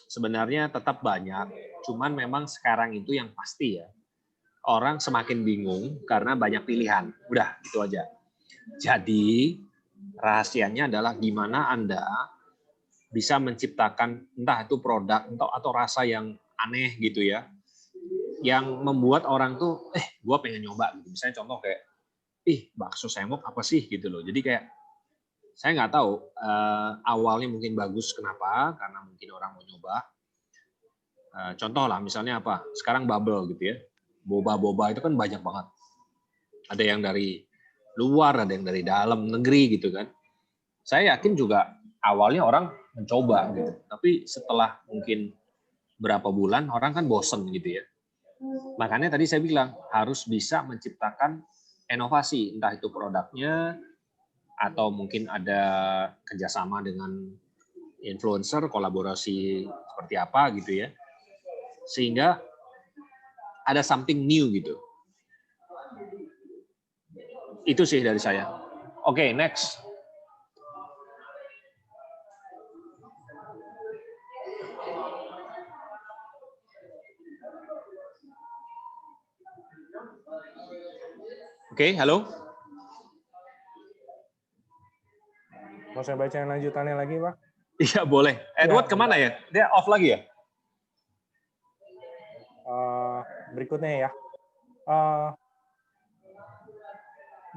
sebenarnya tetap banyak, cuman memang sekarang itu yang pasti ya, orang semakin bingung karena banyak pilihan. Udah, itu aja. Jadi, rahasianya adalah gimana Anda bisa menciptakan entah itu produk atau rasa yang aneh gitu ya, yang membuat orang tuh, gue pengen nyoba gitu. Misalnya contoh kayak, bakso semok apa sih gitu loh. Jadi kayak, saya nggak tahu, awalnya mungkin bagus, kenapa? Karena mungkin orang mau nyoba. Contoh lah, misalnya apa? Sekarang bubble gitu ya. Boba-boba itu kan banyak banget. Ada yang dari luar, ada yang dari dalam negeri gitu kan. Saya yakin juga awalnya orang mencoba gitu. Tapi setelah mungkin berapa bulan, orang kan bosen gitu ya. Makanya tadi saya bilang, harus bisa menciptakan inovasi. Entah itu produknya, atau mungkin ada kerjasama dengan influencer, kolaborasi seperti apa gitu ya. Sehingga ada something new gitu. Itu sih dari saya. Oke, next. Oke, halo. Mau saya baca lanjutannya lagi, Pak? Iya, boleh. Edward kemana ya? Dia off lagi ya? Berikutnya ya.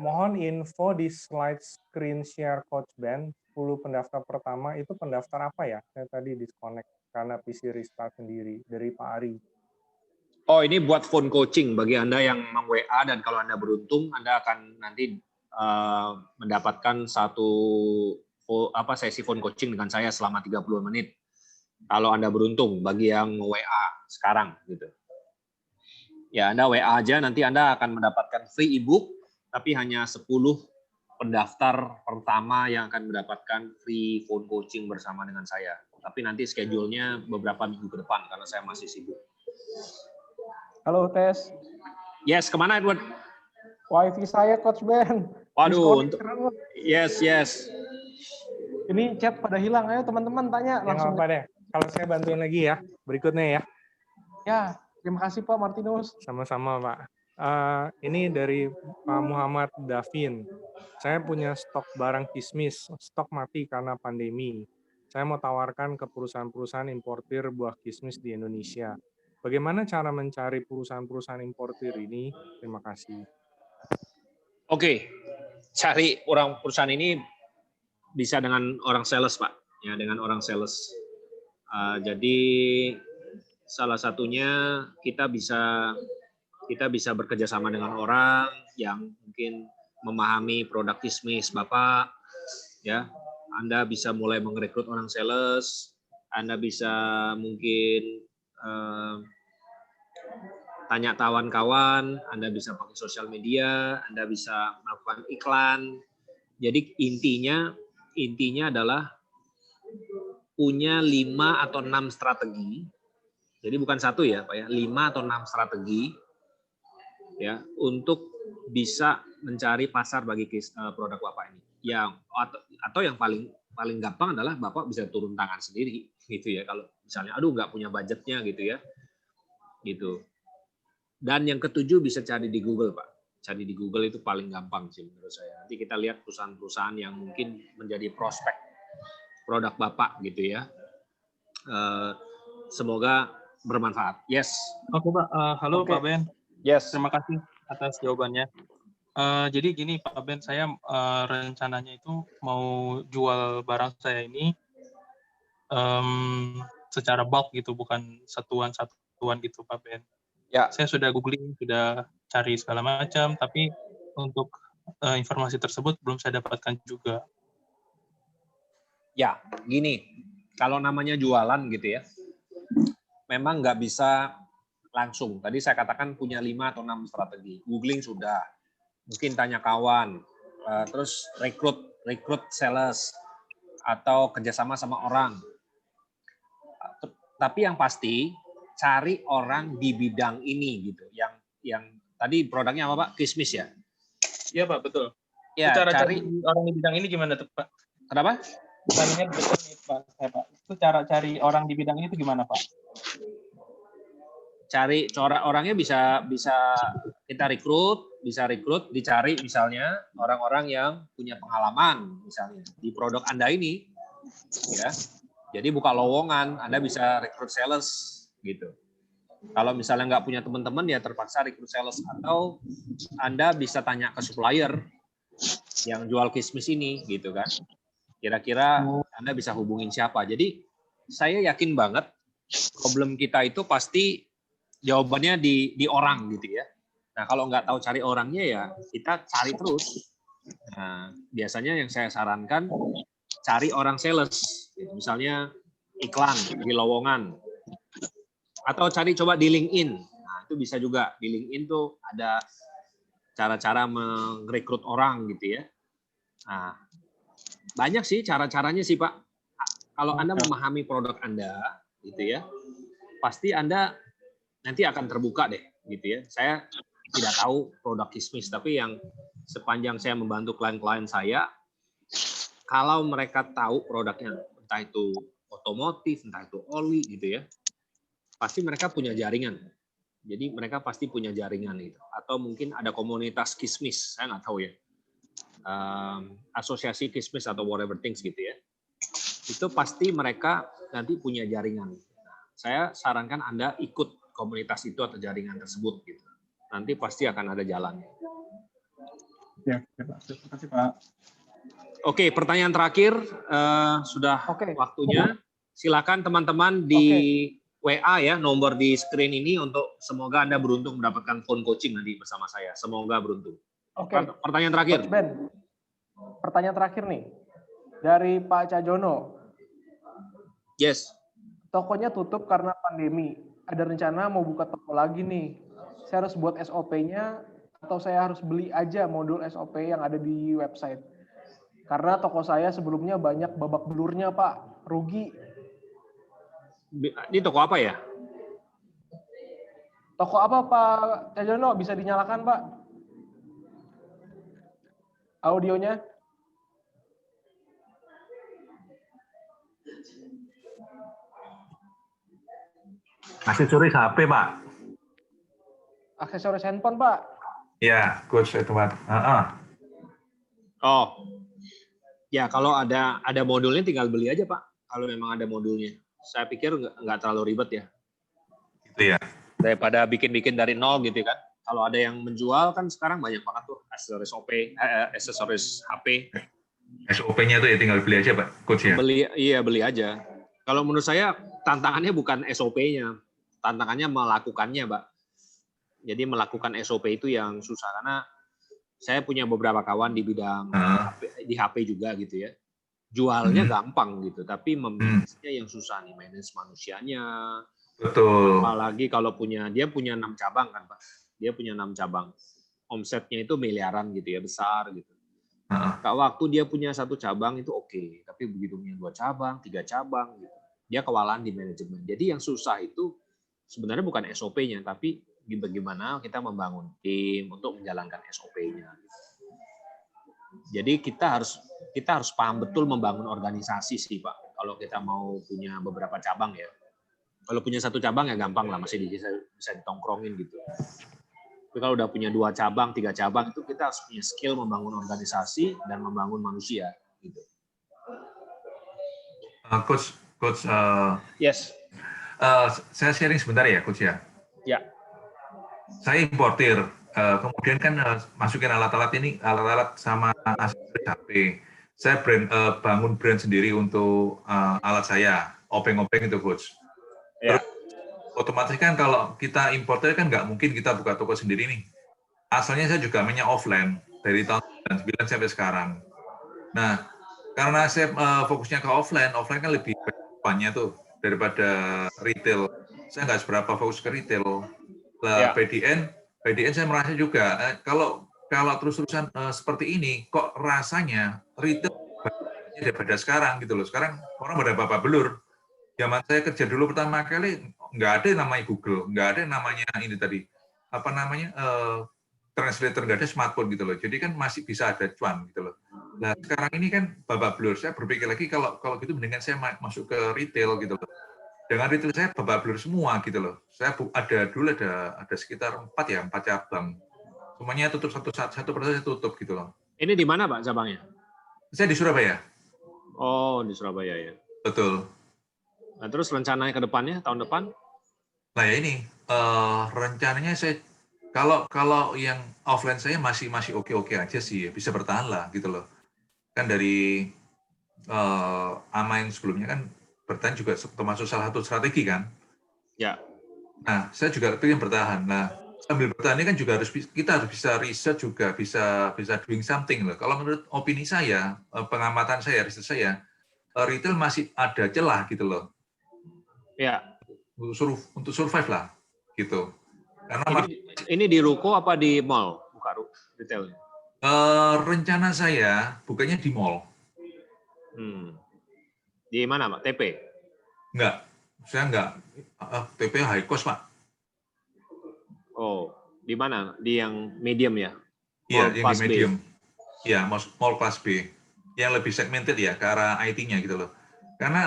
Mohon info di slide screen share Coach Ben, 10 pendaftar pertama itu pendaftar apa ya? Saya tadi disconnect karena PC restart sendiri dari Pak Ari. Oh, ini buat phone coaching bagi Anda yang meng-WA, dan kalau Anda beruntung, Anda akan nanti mendapatkan satu sesi phone coaching dengan saya selama 30 menit. Kalau Anda beruntung, bagi yang WA sekarang gitu. Ya, Anda WA aja, nanti Anda akan mendapatkan free ebook, tapi hanya 10 pendaftar pertama yang akan mendapatkan free phone coaching bersama dengan saya. Tapi nanti schedule-nya beberapa minggu ke depan karena saya masih sibuk. Halo, tes. Yes, kemana Edward? Wifi saya, Coach Ben. Waduh, Disconnect. yes. Ini chat pada hilang, ayo teman-teman tanya langsung. Apa deh? Kalau saya bantuin lagi ya, berikutnya ya. Ya, terima kasih Pak Martinus. Sama-sama, Pak. Ini dari Pak Muhammad Davin. Saya punya stok barang kismis, stok mati karena pandemi. Saya mau tawarkan ke perusahaan-perusahaan importir buah kismis di Indonesia. Bagaimana cara mencari perusahaan-perusahaan importir ini? Terima kasih. Oke, cari orang perusahaan ini bisa dengan orang sales, Pak. Ya, dengan orang sales. Jadi salah satunya kita bisa bekerja sama dengan orang yang mungkin memahami produk kismis Bapak, ya. Anda bisa mulai merekrut orang sales, Anda bisa mungkin tanya kawan-kawan, Anda bisa pakai sosial media, Anda bisa melakukan iklan. Jadi intinya adalah punya 5 atau 6 strategi. Jadi bukan satu ya, Pak ya, 5 atau 6 strategi ya untuk bisa mencari pasar bagi produk Bapak ini. Atau yang paling gampang adalah Bapak bisa turun tangan sendiri gitu ya. Kalau misalnya aduh nggak punya budgetnya gitu ya. Gitu. Dan yang ketujuh bisa cari di Google, Pak. Cari di Google itu paling gampang sih menurut saya. Nanti kita lihat perusahaan-perusahaan yang mungkin menjadi prospek produk Bapak gitu ya. Semoga bermanfaat. Yes. Oke, Pak. Halo, Oke. Pak Ben. Yes. Terima kasih atas jawabannya. Jadi gini, Pak Ben, saya rencananya itu mau jual barang saya ini secara bulk gitu, bukan satuan-satuan gitu, Pak Ben. Ya. Saya sudah googling, sudah cari segala macam, tapi untuk informasi tersebut belum saya dapatkan juga. Ya, gini, kalau namanya jualan gitu ya, memang nggak bisa langsung. Tadi saya katakan punya 5 atau 6 strategi. Googling sudah, mungkin tanya kawan, terus rekrut sales, atau kerjasama sama orang. Tapi yang pasti, cari orang di bidang ini gitu. Yang tadi produknya apa Pak? Kismis ya? Iya, Pak, betul. Ya, Cara cari orang di bidang ini gimana tuh, Pak? kenapa? Pertanyaannya betul nih, Pak. Pak. Itu cara cari orang di bidang ini itu gimana, Pak? Cari orangnya bisa kita rekrut, dicari misalnya orang-orang yang punya pengalaman misalnya di produk Anda ini, ya. Jadi buka lowongan, Anda bisa rekrut sales gitu. Kalau misalnya nggak punya teman-teman ya terpaksa rekrut sales, atau Anda bisa tanya ke supplier yang jual kismis ini gitu kan. Kira-kira Anda bisa hubungin siapa. Jadi saya yakin banget problem kita itu pasti jawabannya di orang gitu ya. Nah kalau nggak tahu cari orangnya ya kita cari terus. Nah biasanya yang saya sarankan cari orang sales, misalnya iklan di lowongan, atau cari coba di LinkedIn. Nah itu bisa juga di LinkedIn tuh ada cara-cara merekrut orang gitu ya. Nah banyak sih cara-caranya sih Pak. Kalau Anda memahami produk Anda gitu ya, pasti Anda nanti akan terbuka deh gitu ya. Saya tidak tahu produk kismis, tapi yang sepanjang saya membantu klien-klien saya, kalau mereka tahu produknya, entah itu otomotif, entah itu oli gitu ya, pasti mereka punya jaringan. Jadi mereka pasti punya jaringan gitu. Atau mungkin ada komunitas kismis, saya nggak tahu ya. Asosiasi kismis atau whatever things gitu ya. Itu pasti mereka nanti punya jaringan. Saya sarankan Anda ikut komunitas itu atau jaringan tersebut gitu. Nanti pasti akan ada jalan. Ya, Pak. Terima kasih, Pak. Oke, pertanyaan terakhir sudah waktunya. Silakan teman-teman di WA ya, nomor di screen ini untuk semoga Anda beruntung mendapatkan phone coaching nanti bersama saya. Semoga beruntung. Oke. Pertanyaan terakhir. Coach Ben, pertanyaan terakhir nih dari Pak Cajono. Yes. Tokonya tutup karena pandemi. Ada rencana mau buka toko lagi nih. Saya harus buat SOP-nya atau saya harus beli aja modul SOP yang ada di website? Karena toko saya sebelumnya banyak babak belurnya, Pak. Rugi. Ini toko apa ya? Toko apa, Pak Cajono? Bisa dinyalakan, Pak? Audionya? Aksesoris HP, Pak. Aksesoris handphone, Pak? Ya, coach itu, Pak. Oh. Ya, kalau ada modulnya tinggal beli aja, Pak. Kalau memang ada modulnya. Saya pikir nggak terlalu ribet ya. Gitu ya. Daripada bikin-bikin dari nol gitu kan. Kalau ada yang menjual kan sekarang banyak banget tuh aksesoris aksesoris HP. SOP-nya itu ya tinggal beli aja, Pak, coach ya. Beli aja. Kalau menurut saya tantangannya bukan SOP-nya, tantangannya melakukannya, Pak. Jadi melakukan SOP itu yang susah karena saya punya beberapa kawan di bidang di HP juga gitu ya. Jualnya gampang gitu, tapi memanage-nya yang susah nih, manage manusianya. Betul. Apalagi kalau dia punya 6 cabang kan, Pak. Dia punya 6 cabang. Omsetnya itu miliaran gitu ya, besar gitu. Waktu dia punya 1 cabang itu oke, tapi begitu punya 2 cabang, 3 cabang gitu. Dia kewalahan di manajemen. Jadi yang susah itu sebenarnya bukan SOP-nya, tapi bagaimana kita membangun tim untuk menjalankan SOP-nya. Jadi kita harus paham betul membangun organisasi sih, Pak. Kalau kita mau punya beberapa cabang ya. Kalau punya 1 cabang ya gampang lah, masih bisa ditongkrongin gitu. Tapi kalau udah punya 2 cabang, 3 cabang itu kita harus punya skill membangun organisasi dan membangun manusia gitu. Coach, yes. Saya sharing sebentar ya, Coach ya. Ya. Saya importir, kemudian kan masukin alat-alat sama aksesoris HP. Saya bangun brand sendiri untuk alat saya, openg-openg itu, Coach. Ya. Otomatis kan kalau kita importer kan nggak mungkin kita buka toko sendiri nih. Asalnya saya juga mainnya offline dari tahun 99 sampai sekarang. Nah, karena saya fokusnya ke offline kan lebih banyak tuh daripada retail. Saya nggak seberapa fokus ke retail. Lah, PDN saya merasa juga kalau terus-terusan seperti ini, kok rasanya retail daripada sekarang gitu loh. Sekarang orang pada bapak belur. Zaman saya kerja dulu pertama kali nggak ada namanya Google, nggak ada namanya ini tadi translator, nggak ada smartphone gitu loh. Jadi kan masih bisa ada cuan gitu loh. Nah sekarang ini kan babak belur. Saya berpikir lagi kalau gitu mendingan saya masuk ke retail gitu loh. Dengan retail saya babak belur semua gitu loh. Saya ada sekitar 4 cabang. Semuanya tutup satu persatu saya tutup gitu loh. Ini di mana Pak cabangnya? Saya di Surabaya. Oh di Surabaya ya. Betul. Nah, terus rencananya ke depannya, tahun depan? Nah ya ini, rencananya saya, kalau yang offline saya masih oke-oke aja sih, bisa bertahan lah gitu loh. Kan dari AMA yang sebelumnya kan bertahan juga termasuk salah satu strategi kan. Ya. Nah, saya juga ingin bertahan. Nah, sambil bertahan ini kan juga kita harus bisa riset juga, bisa doing something loh. Kalau menurut opini saya, pengamatan saya, riset saya, retail masih ada celah gitu loh. Ya. Untuk survive lah, gitu. Karena ini di ruko apa di mall? Buka retailnya? Rencana saya bukanya di mall. Di mana, Pak? TP? Enggak, saya enggak. TP high cost, Pak. Oh, di mana? Di yang medium ya? Iya, yang di medium. Iya, mall kelas B. Yang lebih segmented ya, ke arah IT-nya gitu loh. Karena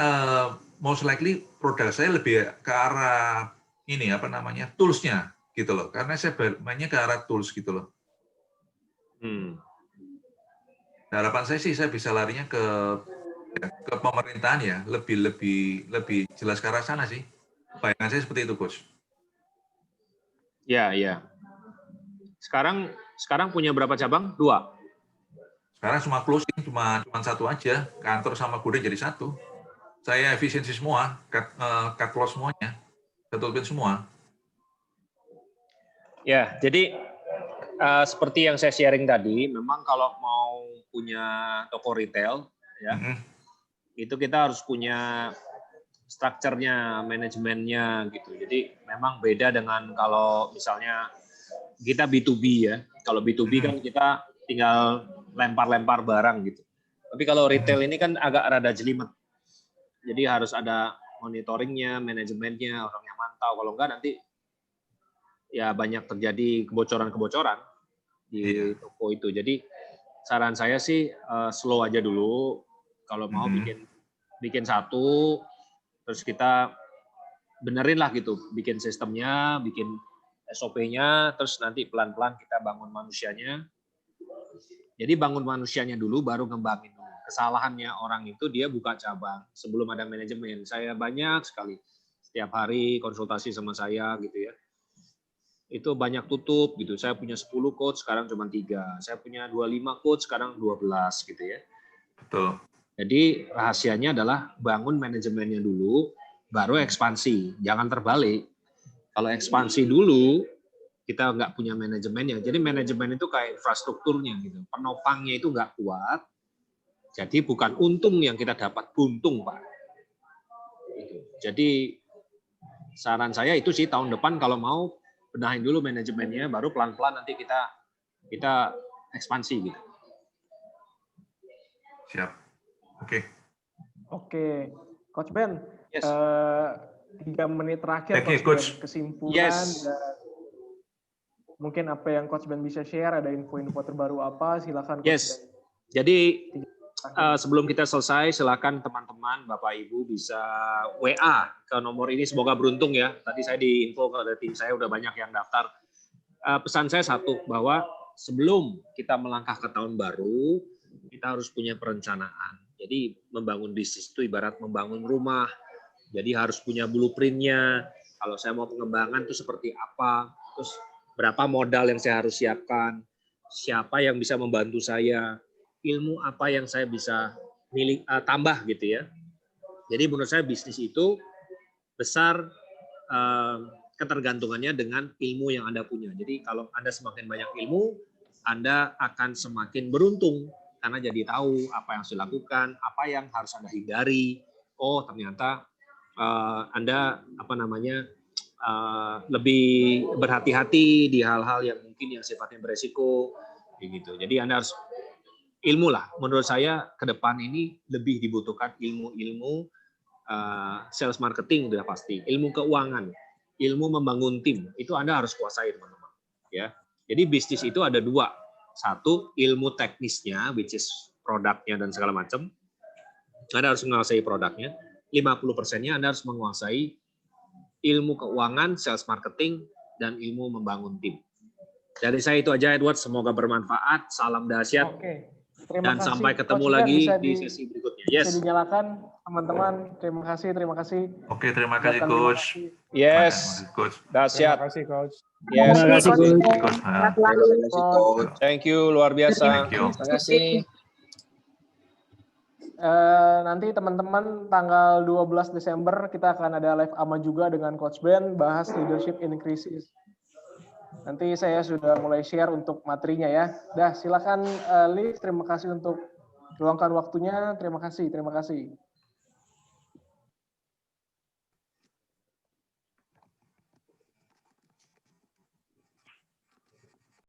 most likely produk saya lebih ke arah ini tools-nya gitu loh. Karena saya mainnya ke arah tools gitu loh. Harapan saya sih saya bisa larinya ke pemerintahan ya, lebih jelas ke arah sana sih. Bayangan saya seperti itu, Coach. Ya. Sekarang punya berapa cabang? 2. Sekarang cuma closing, cuma 1 aja. Kantor sama gudang jadi 1. Saya efisiensi semua, cut loss semuanya, tutupin semua. Ya, jadi seperti yang saya sharing tadi, memang kalau mau punya toko retail, ya, itu kita harus punya strukturnya, manajemennya gitu. Jadi memang beda dengan kalau misalnya kita B2B ya. Kalau B2B kan kita tinggal lempar-lempar barang gitu. Tapi kalau retail ini kan agak rada jelimet. Jadi harus ada monitoringnya, manajemennya, orang yang mantau. Kalau enggak nanti ya banyak terjadi kebocoran-kebocoran di toko itu. Jadi saran saya sih slow aja dulu. Kalau mau bikin 1, terus kita benerin lah gitu. Bikin sistemnya, bikin SOP-nya, terus nanti pelan-pelan kita bangun manusianya. Jadi bangun manusianya dulu, baru ngembangin. Kesalahannya orang itu dia buka cabang sebelum ada manajemen. Saya banyak sekali setiap hari konsultasi sama saya gitu ya. Itu banyak tutup gitu. Saya punya 10 coach, sekarang cuma 3. Saya punya 25 coach, sekarang 12 gitu ya. Betul. Jadi rahasianya adalah bangun manajemennya dulu, baru ekspansi. Jangan terbalik. Kalau ekspansi dulu, kita nggak punya manajemennya. Jadi manajemen itu kayak infrastrukturnya gitu. Penopangnya itu nggak kuat. Jadi bukan untung yang kita dapat, buntung, Pak. Gitu. Jadi saran saya itu sih tahun depan kalau mau benahin dulu manajemennya, baru pelan-pelan nanti kita ekspansi gitu. Siap. Oke. Oke, Coach Ben. Yes. 3 menit terakhir, Thank you, Coach Coach. Ben. Kesimpulan. Yes. Dan mungkin apa yang Coach Ben bisa share, ada info-info terbaru apa, silakan Coach Yes. Ben. Jadi sebelum kita selesai, silakan teman-teman, Bapak Ibu bisa WA ke nomor ini. Semoga beruntung ya. Tadi saya diinfo ke tim saya udah banyak yang daftar. Pesan saya satu, bahwa sebelum kita melangkah ke tahun baru, kita harus punya perencanaan. Jadi membangun bisnis itu ibarat membangun rumah. Jadi harus punya blueprint-nya. Kalau saya mau pengembangan itu seperti apa, terus berapa modal yang saya harus siapkan, siapa yang bisa membantu saya, ilmu apa yang saya bisa tambah gitu ya. Jadi menurut saya bisnis itu besar ketergantungannya dengan ilmu yang Anda punya. Jadi kalau Anda semakin banyak ilmu, Anda akan semakin beruntung karena jadi tahu apa yang harus dilakukan, apa yang harus Anda hindari. Oh, ternyata Anda lebih berhati-hati di hal-hal yang mungkin yang sifatnya beresiko gitu. Jadi Anda harus ilmu lah. Menurut saya ke depan ini lebih dibutuhkan ilmu-ilmu sales marketing sudah pasti, ilmu keuangan, ilmu membangun tim. Itu Anda harus kuasai, teman-teman. Ya. Jadi bisnis itu ada 2. Satu, ilmu teknisnya, which is produknya dan segala macam. Anda harus menguasai produknya. 50%-nya Anda harus menguasai ilmu keuangan, sales marketing, dan ilmu membangun tim. Dari saya itu aja, Edward. Semoga bermanfaat. Salam dahsyat. Oke. Terima Dan kasih, sampai ketemu Coach Ben. lagi Bisa di sesi berikutnya. Bisa Yes. dinyalakan, teman-teman. Terima kasih. Oke, terima kasih, Ucapkan Coach. terima kasih. Yes. Terima kasih, Coach. Terima Dahsyat. kasih, Coach. Yes. Terima kasih, Terima Coach. kasih, Coach. Sehat selalu. Coach. Thank you. Luar biasa. Thank you. Terima kasih. Nanti teman-teman tanggal 12 Desember kita akan ada live AMA juga dengan Coach Ben, bahas leadership in crisis. Nanti saya sudah mulai share untuk materinya ya. Dah, silakan Liv, terima kasih untuk luangkan waktunya. Terima kasih.